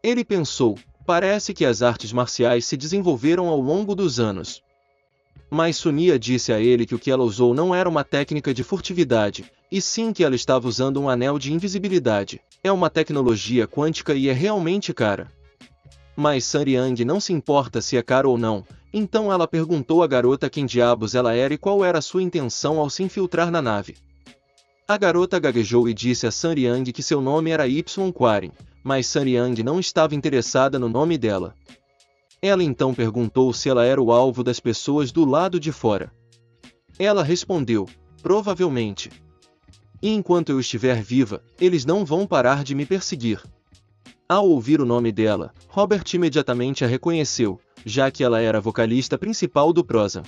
Speaker 1: Ele pensou: parece que as artes marciais se desenvolveram ao longo dos anos. Mas Sunia disse a ele que o que ela usou não era uma técnica de furtividade, e sim que ela estava usando um anel de invisibilidade. É uma tecnologia quântica e é realmente cara. Mas Sun Yang não se importa se é caro ou não, então ela perguntou à garota quem diabos ela era e qual era a sua intenção ao se infiltrar na nave. A garota gaguejou e disse a Sun Yang que seu nome era Quarren, mas Sun Yang não estava interessada no nome dela. Ela então perguntou se ela era o alvo das pessoas do lado de fora. Ela respondeu: provavelmente. E enquanto eu estiver viva, eles não vão parar de me perseguir. Ao ouvir o nome dela, Robert imediatamente a reconheceu, já que ela era a vocalista principal do Prosa.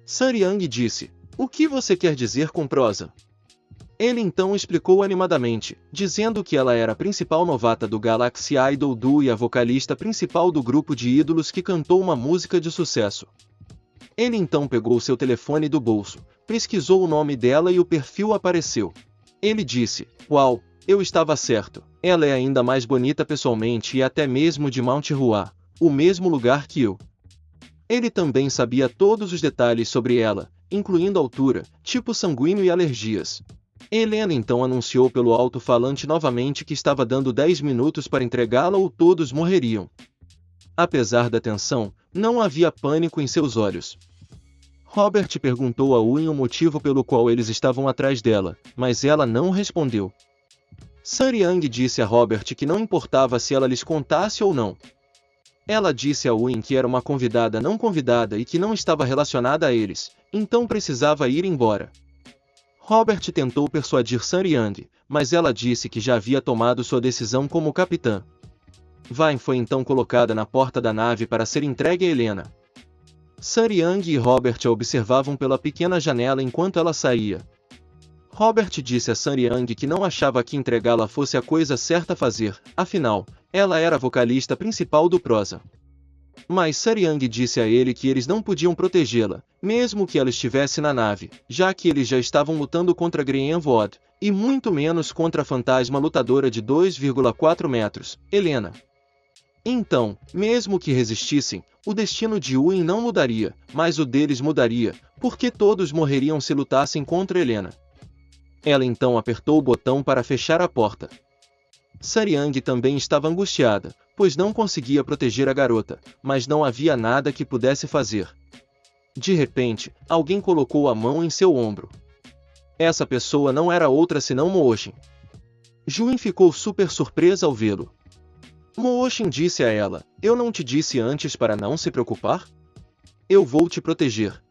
Speaker 1: Sun Yang disse: "O que você quer dizer com Prosa?" Ele então explicou animadamente, dizendo que ela era a principal novata do Galaxy Idol Duo e a vocalista principal do grupo de ídolos que cantou uma música de sucesso. Ele então pegou seu telefone do bolso, pesquisou o nome dela e o perfil apareceu. Ele disse: "Uau, eu estava certo, ela é ainda mais bonita pessoalmente e até mesmo de Mount Hua, o mesmo lugar que eu." Ele também sabia todos os detalhes sobre ela, incluindo altura, tipo sanguíneo e alergias. Helena então anunciou pelo alto-falante novamente que estava dando 10 minutos para entregá-la ou todos morreriam. Apesar da tensão, não havia pânico em seus olhos. Robert perguntou a Win o motivo pelo qual eles estavam atrás dela, mas ela não respondeu. Sun Yang disse a Robert que não importava se ela lhes contasse ou não. Ela disse a Win que era uma convidada não convidada e que não estava relacionada a eles, então precisava ir embora. Robert tentou persuadir Sun Yang, mas ela disse que já havia tomado sua decisão como capitã. Vine foi então colocada na porta da nave para ser entregue a Helena. Sun Yang e Robert a observavam pela pequena janela enquanto ela saía. Robert disse a Sun Yang que não achava que entregá-la fosse a coisa certa a fazer, afinal, ela era a vocalista principal do Prosa. Mas Sun Yang disse a ele que eles não podiam protegê-la, mesmo que ela estivesse na nave, já que eles já estavam lutando contra Green Void, e muito menos contra a fantasma lutadora de 2,4 metros, Helena. Então, mesmo que resistissem, o destino de Win não mudaria, mas o deles mudaria, porque todos morreriam se lutassem contra Helena. Ela então apertou o botão para fechar a porta. Sun Yang também estava angustiada, pois não conseguia proteger a garota, mas não havia nada que pudesse fazer. De repente, alguém colocou a mão em seu ombro. Essa pessoa não era outra senão Mooshin. Juin ficou super surpresa ao vê-lo. Mooshin disse a ela: "Eu não te disse antes para não se preocupar? Eu vou te proteger."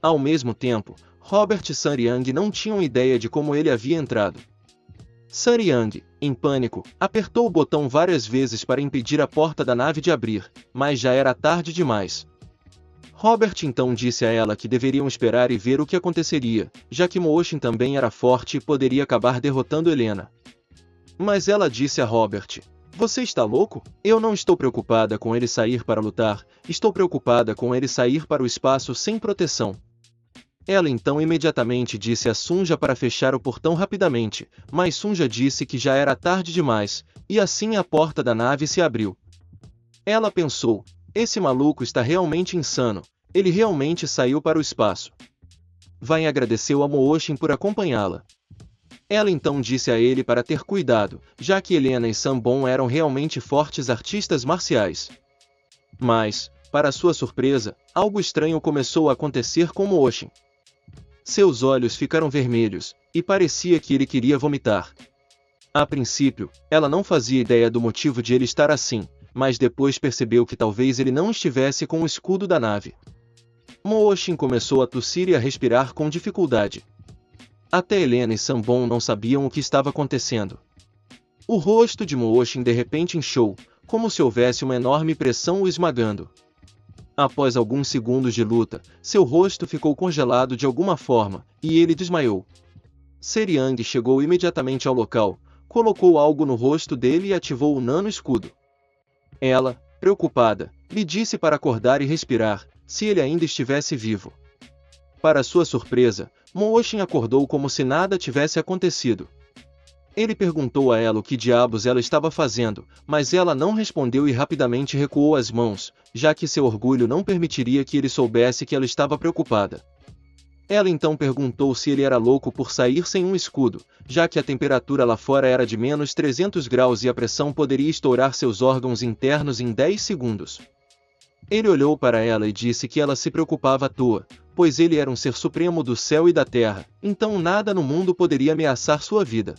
Speaker 1: Ao mesmo tempo, Robert e Sun Yang não tinham ideia de como ele havia entrado. Sun Yang, em pânico, apertou o botão várias vezes para impedir a porta da nave de abrir, mas já era tarde demais. Robert então disse a ela que deveriam esperar e ver o que aconteceria, já que Mooshin também era forte e poderia acabar derrotando Helena. Mas ela disse a Robert: "Você está louco? Eu não estou preocupada com ele sair para lutar, estou preocupada com ele sair para o espaço sem proteção." Ela então imediatamente disse a Sunja para fechar o portão rapidamente, mas Sunja disse que já era tarde demais, e assim a porta da nave se abriu. Ela pensou: esse maluco está realmente insano, ele realmente saiu para o espaço. Vine agradeceu a Mooshin por acompanhá-la. Ela então disse a ele para ter cuidado, já que Helena e Sambon eram realmente fortes artistas marciais. Mas, para sua surpresa, algo estranho começou a acontecer com Mooshin. Seus olhos ficaram vermelhos, e parecia que ele queria vomitar. A princípio, ela não fazia ideia do motivo de ele estar assim, mas depois percebeu que talvez ele não estivesse com o escudo da nave. Mooshin começou a tossir e a respirar com dificuldade. Até Helena e Sambon não sabiam o que estava acontecendo. O rosto de Mooshin de repente inchou, como se houvesse uma enorme pressão o esmagando. Após alguns segundos de luta, seu rosto ficou congelado de alguma forma, e ele desmaiou. Seriang chegou imediatamente ao local, colocou algo no rosto dele e ativou o nano-escudo. Ela, preocupada, lhe disse para acordar e respirar, se ele ainda estivesse vivo. Para sua surpresa, Mooshin acordou como se nada tivesse acontecido. Ele perguntou a ela o que diabos ela estava fazendo, mas ela não respondeu e rapidamente recuou as mãos, já que seu orgulho não permitiria que ele soubesse que ela estava preocupada. Ela então perguntou se ele era louco por sair sem um escudo, já que a temperatura lá fora era de menos 300 graus e a pressão poderia estourar seus órgãos internos em 10 segundos. Ele olhou para ela e disse que ela se preocupava à toa, pois ele era um ser supremo do céu e da terra, então nada no mundo poderia ameaçar sua vida.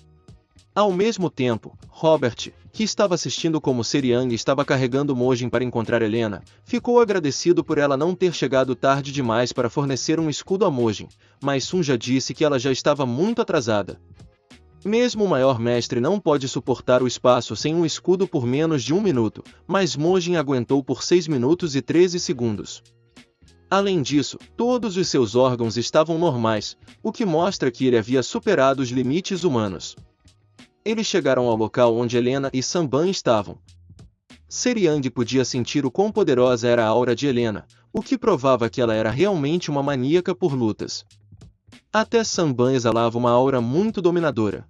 Speaker 1: Ao mesmo tempo, Robert, que estava assistindo como Seriang estava carregando Mojin para encontrar Helena, ficou agradecido por ela não ter chegado tarde demais para fornecer um escudo a Mojin, mas Sunja disse que ela já estava muito atrasada. Mesmo o maior mestre não pode suportar o espaço sem um escudo por menos de 1 minuto, mas Mojin aguentou por 6 minutos e 13 segundos. Além disso, todos os seus órgãos estavam normais, o que mostra que ele havia superado os limites humanos. Eles chegaram ao local onde Helena e Samban estavam. Seriang podia sentir o quão poderosa era a aura de Helena, o que provava que ela era realmente uma maníaca por lutas. Até Samban exalava uma aura muito dominadora.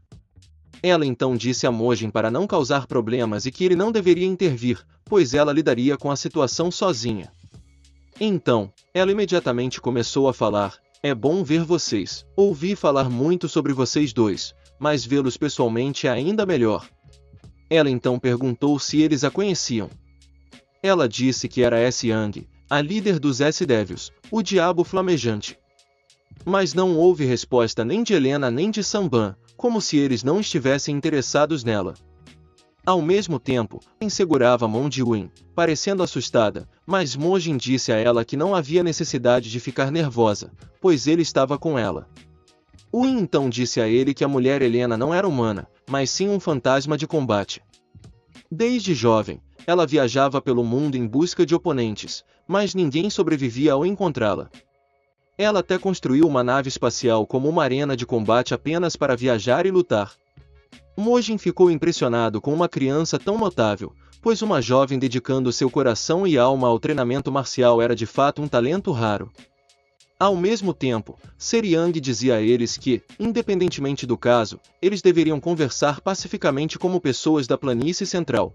Speaker 1: Ela então disse a Mojin para não causar problemas e que ele não deveria intervir, pois ela lidaria com a situação sozinha. Então, ela imediatamente começou a falar: "É bom ver vocês. Ouvi falar muito sobre vocês dois, mas vê-los pessoalmente é ainda melhor." Ela então perguntou se eles a conheciam. Ela disse que era S-Yang, a líder dos S-Devils, o Diabo Flamejante. Mas não houve resposta nem de Helena nem de Samban, como se eles não estivessem interessados nela. Ao mesmo tempo, segurava a mão de Win, parecendo assustada, mas Mojin disse a ela que não havia necessidade de ficar nervosa, pois ele estava com ela. Win então disse a ele que a mulher Helena não era humana, mas sim um fantasma de combate. Desde jovem, ela viajava pelo mundo em busca de oponentes, mas ninguém sobrevivia ao encontrá-la. Ela até construiu uma nave espacial como uma arena de combate apenas para viajar e lutar. Mojin ficou impressionado com uma criança tão notável, pois uma jovem dedicando seu coração e alma ao treinamento marcial era de fato um talento raro. Ao mesmo tempo, Seriang dizia a eles que, independentemente do caso, eles deveriam conversar pacificamente como pessoas da planície central.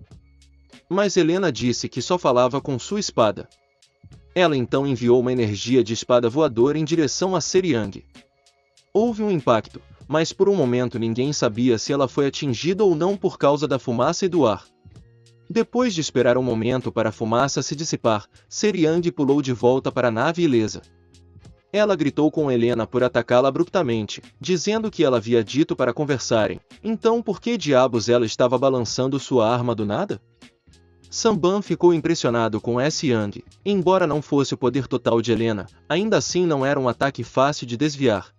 Speaker 1: Mas Helena disse que só falava com sua espada. Ela então enviou uma energia de espada voadora em direção a Seriang. Houve um impacto, mas por um momento ninguém sabia se ela foi atingida ou não por causa da fumaça e do ar. Depois de esperar um momento para a fumaça se dissipar, Seriang pulou de volta para a nave ilesa. Ela gritou com Helena por atacá-la abruptamente, dizendo que ela havia dito para conversarem. Então por que diabos ela estava balançando sua arma do nada? Samban ficou impressionado com S-Yang. Embora não fosse o poder total de Helena, ainda assim não era um ataque fácil de desviar.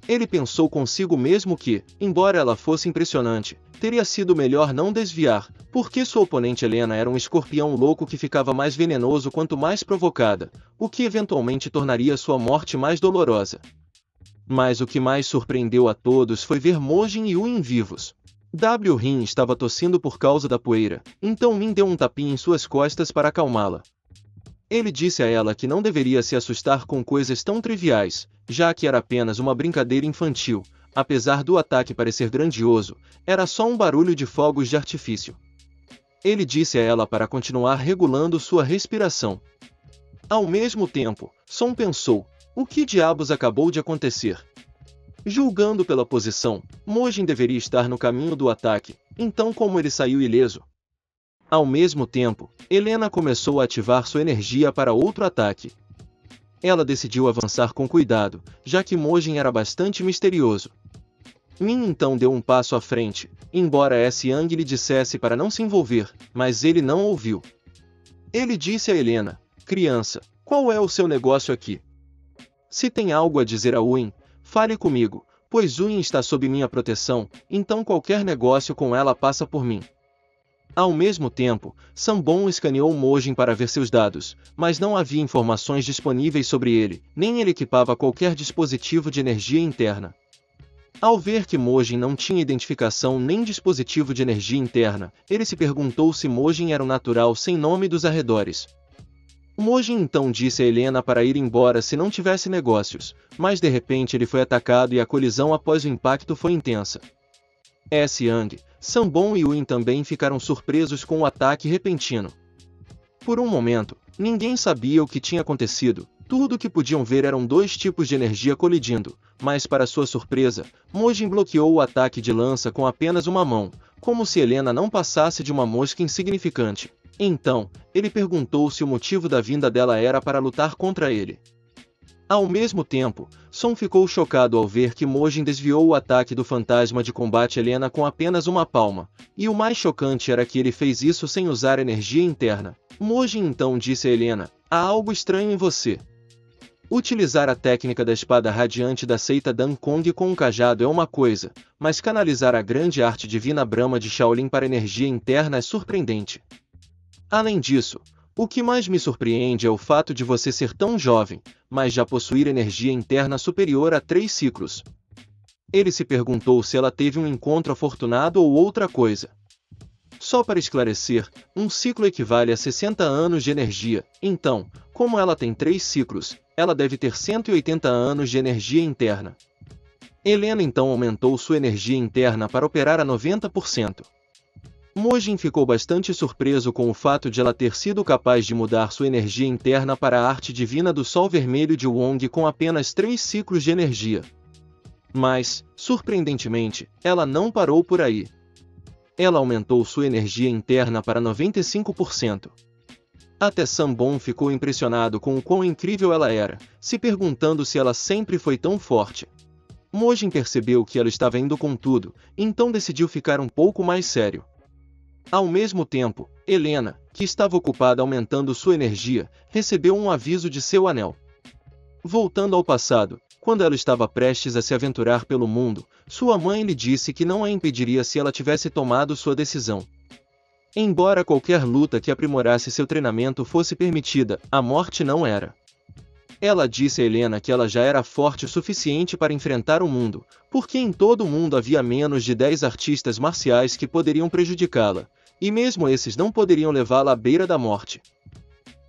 Speaker 1: Ele pensou consigo mesmo que, embora ela fosse impressionante, teria sido melhor não desviar, porque sua oponente Helena era um escorpião louco que ficava mais venenoso quanto mais provocada, o que eventualmente tornaria sua morte mais dolorosa. Mas o que mais surpreendeu a todos foi ver Mojin e Win vivos. Rin estava tossindo por causa da poeira, então Min deu um tapinha em suas costas para acalmá-la. Ele disse a ela que não deveria se assustar com coisas tão triviais, já que era apenas uma brincadeira infantil. Apesar do ataque parecer grandioso, era só um barulho de fogos de artifício. Ele disse a ela para continuar regulando sua respiração. Ao mesmo tempo, Son pensou: o que diabos acabou de acontecer? Julgando pela posição, Mojin deveria estar no caminho do ataque, então como ele saiu ileso? Ao mesmo tempo, Helena começou a ativar sua energia para outro ataque. Ela decidiu avançar com cuidado, já que Mojin era bastante misterioso. Min então deu um passo à frente, embora Yang lhe dissesse para não se envolver, mas ele não ouviu. Ele disse a Helena: criança, qual é o seu negócio aqui? Se tem algo a dizer a Uin, fale comigo, pois Uin está sob minha proteção, então qualquer negócio com ela passa por mim. Ao mesmo tempo, Sambon escaneou Mojin para ver seus dados, mas não havia informações disponíveis sobre ele, nem ele equipava qualquer dispositivo de energia interna. Ao ver que Mojin não tinha identificação nem dispositivo de energia interna, ele se perguntou se Mojin era um natural sem nome dos arredores. Mojin então disse a Helena para ir embora se não tivesse negócios, mas de repente ele foi atacado e a colisão após o impacto foi intensa. Yang, Sambon e Uin também ficaram surpresos com o ataque repentino. Por um momento, ninguém sabia o que tinha acontecido, tudo o que podiam ver eram dois tipos de energia colidindo, mas para sua surpresa, Mojin bloqueou o ataque de lança com apenas uma mão, como se Helena não passasse de uma mosca insignificante. Então, ele perguntou se o motivo da vinda dela era para lutar contra ele. Ao mesmo tempo, Son ficou chocado ao ver que Mojin desviou o ataque do fantasma de combate Helena com apenas uma palma, e o mais chocante era que ele fez isso sem usar energia interna. Mojin então disse a Helena: há algo estranho em você. Utilizar a técnica da espada radiante da seita Dan Kong com um cajado é uma coisa, mas canalizar a grande arte divina Brahma de Shaolin para energia interna é surpreendente. Além disso, o que mais me surpreende é o fato de você ser tão jovem, mas já possuir energia interna superior a 3 ciclos. Ele se perguntou se ela teve um encontro afortunado ou outra coisa. Só para esclarecer, um ciclo equivale a 60 anos de energia, então, como ela tem 3 ciclos, ela deve ter 180 anos de energia interna. Helena então aumentou sua energia interna para operar a 90%. Mojin ficou bastante surpreso com o fato de ela ter sido capaz de mudar sua energia interna para a arte divina do Sol Vermelho de Wong com apenas 3 ciclos de energia. Mas, surpreendentemente, ela não parou por aí. Ela aumentou sua energia interna para 95%. Até Sambon ficou impressionado com o quão incrível ela era, se perguntando se ela sempre foi tão forte. Mojin percebeu que ela estava indo com tudo, então decidiu ficar um pouco mais sério. Ao mesmo tempo, Helena, que estava ocupada aumentando sua energia, recebeu um aviso de seu anel. Voltando ao passado, quando ela estava prestes a se aventurar pelo mundo, sua mãe lhe disse que não a impediria se ela tivesse tomado sua decisão. Embora qualquer luta que aprimorasse seu treinamento fosse permitida, a morte não era. Ela disse a Helena que ela já era forte o suficiente para enfrentar o mundo, porque em todo o mundo havia menos de 10 artistas marciais que poderiam prejudicá-la, e mesmo esses não poderiam levá-la à beira da morte.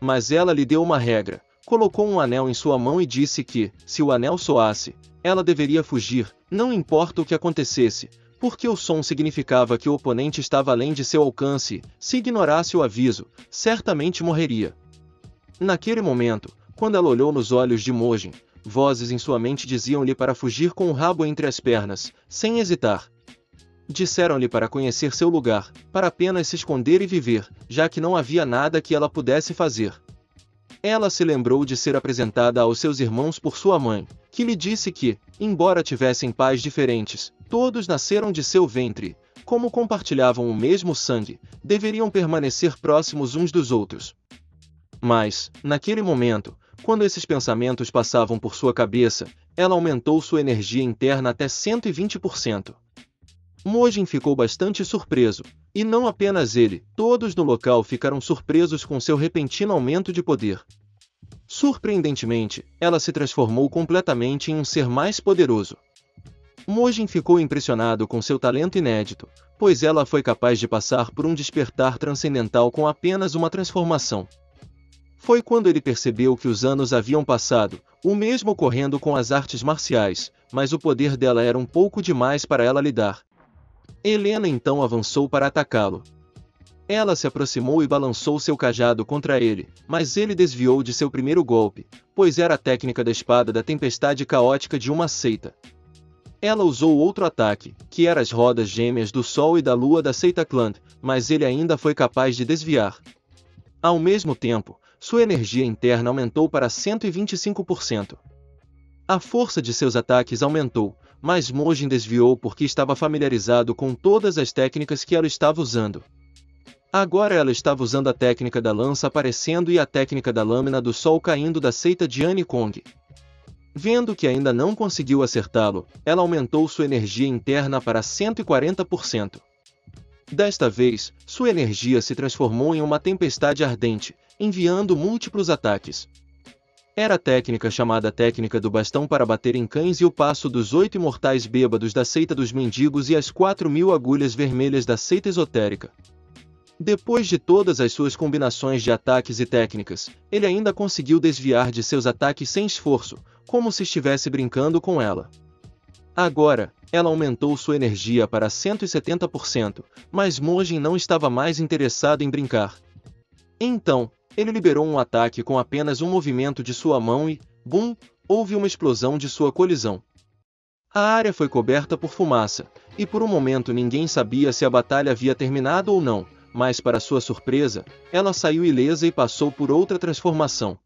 Speaker 1: Mas ela lhe deu uma regra, colocou um anel em sua mão e disse que, se o anel soasse, ela deveria fugir, não importa o que acontecesse, porque o som significava que o oponente estava além de seu alcance, se ignorasse o aviso, certamente morreria. Naquele momento, quando ela olhou nos olhos de Mojin, vozes em sua mente diziam-lhe para fugir com o rabo entre as pernas, sem hesitar. Disseram-lhe para conhecer seu lugar, para apenas se esconder e viver, já que não havia nada que ela pudesse fazer. Ela se lembrou de ser apresentada aos seus irmãos por sua mãe, que lhe disse que, embora tivessem pais diferentes, todos nasceram de seu ventre, como compartilhavam o mesmo sangue, deveriam permanecer próximos uns dos outros. Mas, naquele momento, quando esses pensamentos passavam por sua cabeça, ela aumentou sua energia interna até 120%. Mojin ficou bastante surpreso, e não apenas ele, todos no local ficaram surpresos com seu repentino aumento de poder. Surpreendentemente, ela se transformou completamente em um ser mais poderoso. Mojin ficou impressionado com seu talento inédito, pois ela foi capaz de passar por um despertar transcendental com apenas uma transformação. Foi quando ele percebeu que os anos haviam passado, o mesmo ocorrendo com as artes marciais, mas o poder dela era um pouco demais para ela lidar. Helena então avançou para atacá-lo. Ela se aproximou e balançou seu cajado contra ele, mas ele desviou de seu primeiro golpe, pois era a técnica da espada da tempestade caótica de uma seita. Ela usou outro ataque, que era as rodas gêmeas do Sol e da Lua da seita Clan, mas ele ainda foi capaz de desviar. Ao mesmo tempo, sua energia interna aumentou para 125%. A força de seus ataques aumentou, mas Mojin desviou porque estava familiarizado com todas as técnicas que ela estava usando. Agora ela estava usando a técnica da lança aparecendo e a técnica da lâmina do sol caindo da seita de Annie Kong. Vendo que ainda não conseguiu acertá-lo, ela aumentou sua energia interna para 140%. Desta vez, sua energia se transformou em uma tempestade ardente, enviando múltiplos ataques. Era a técnica chamada técnica do bastão para bater em cães e o passo dos 8 imortais bêbados da seita dos mendigos e as 4.000 agulhas vermelhas da seita esotérica. Depois de todas as suas combinações de ataques e técnicas, ele ainda conseguiu desviar de seus ataques sem esforço, como se estivesse brincando com ela. Agora, ela aumentou sua energia para 170%, mas Mojin não estava mais interessado em brincar. Então, ele liberou um ataque com apenas um movimento de sua mão e, bum, houve uma explosão de sua colisão. A área foi coberta por fumaça, e por um momento ninguém sabia se a batalha havia terminado ou não, mas para sua surpresa, ela saiu ilesa e passou por outra transformação.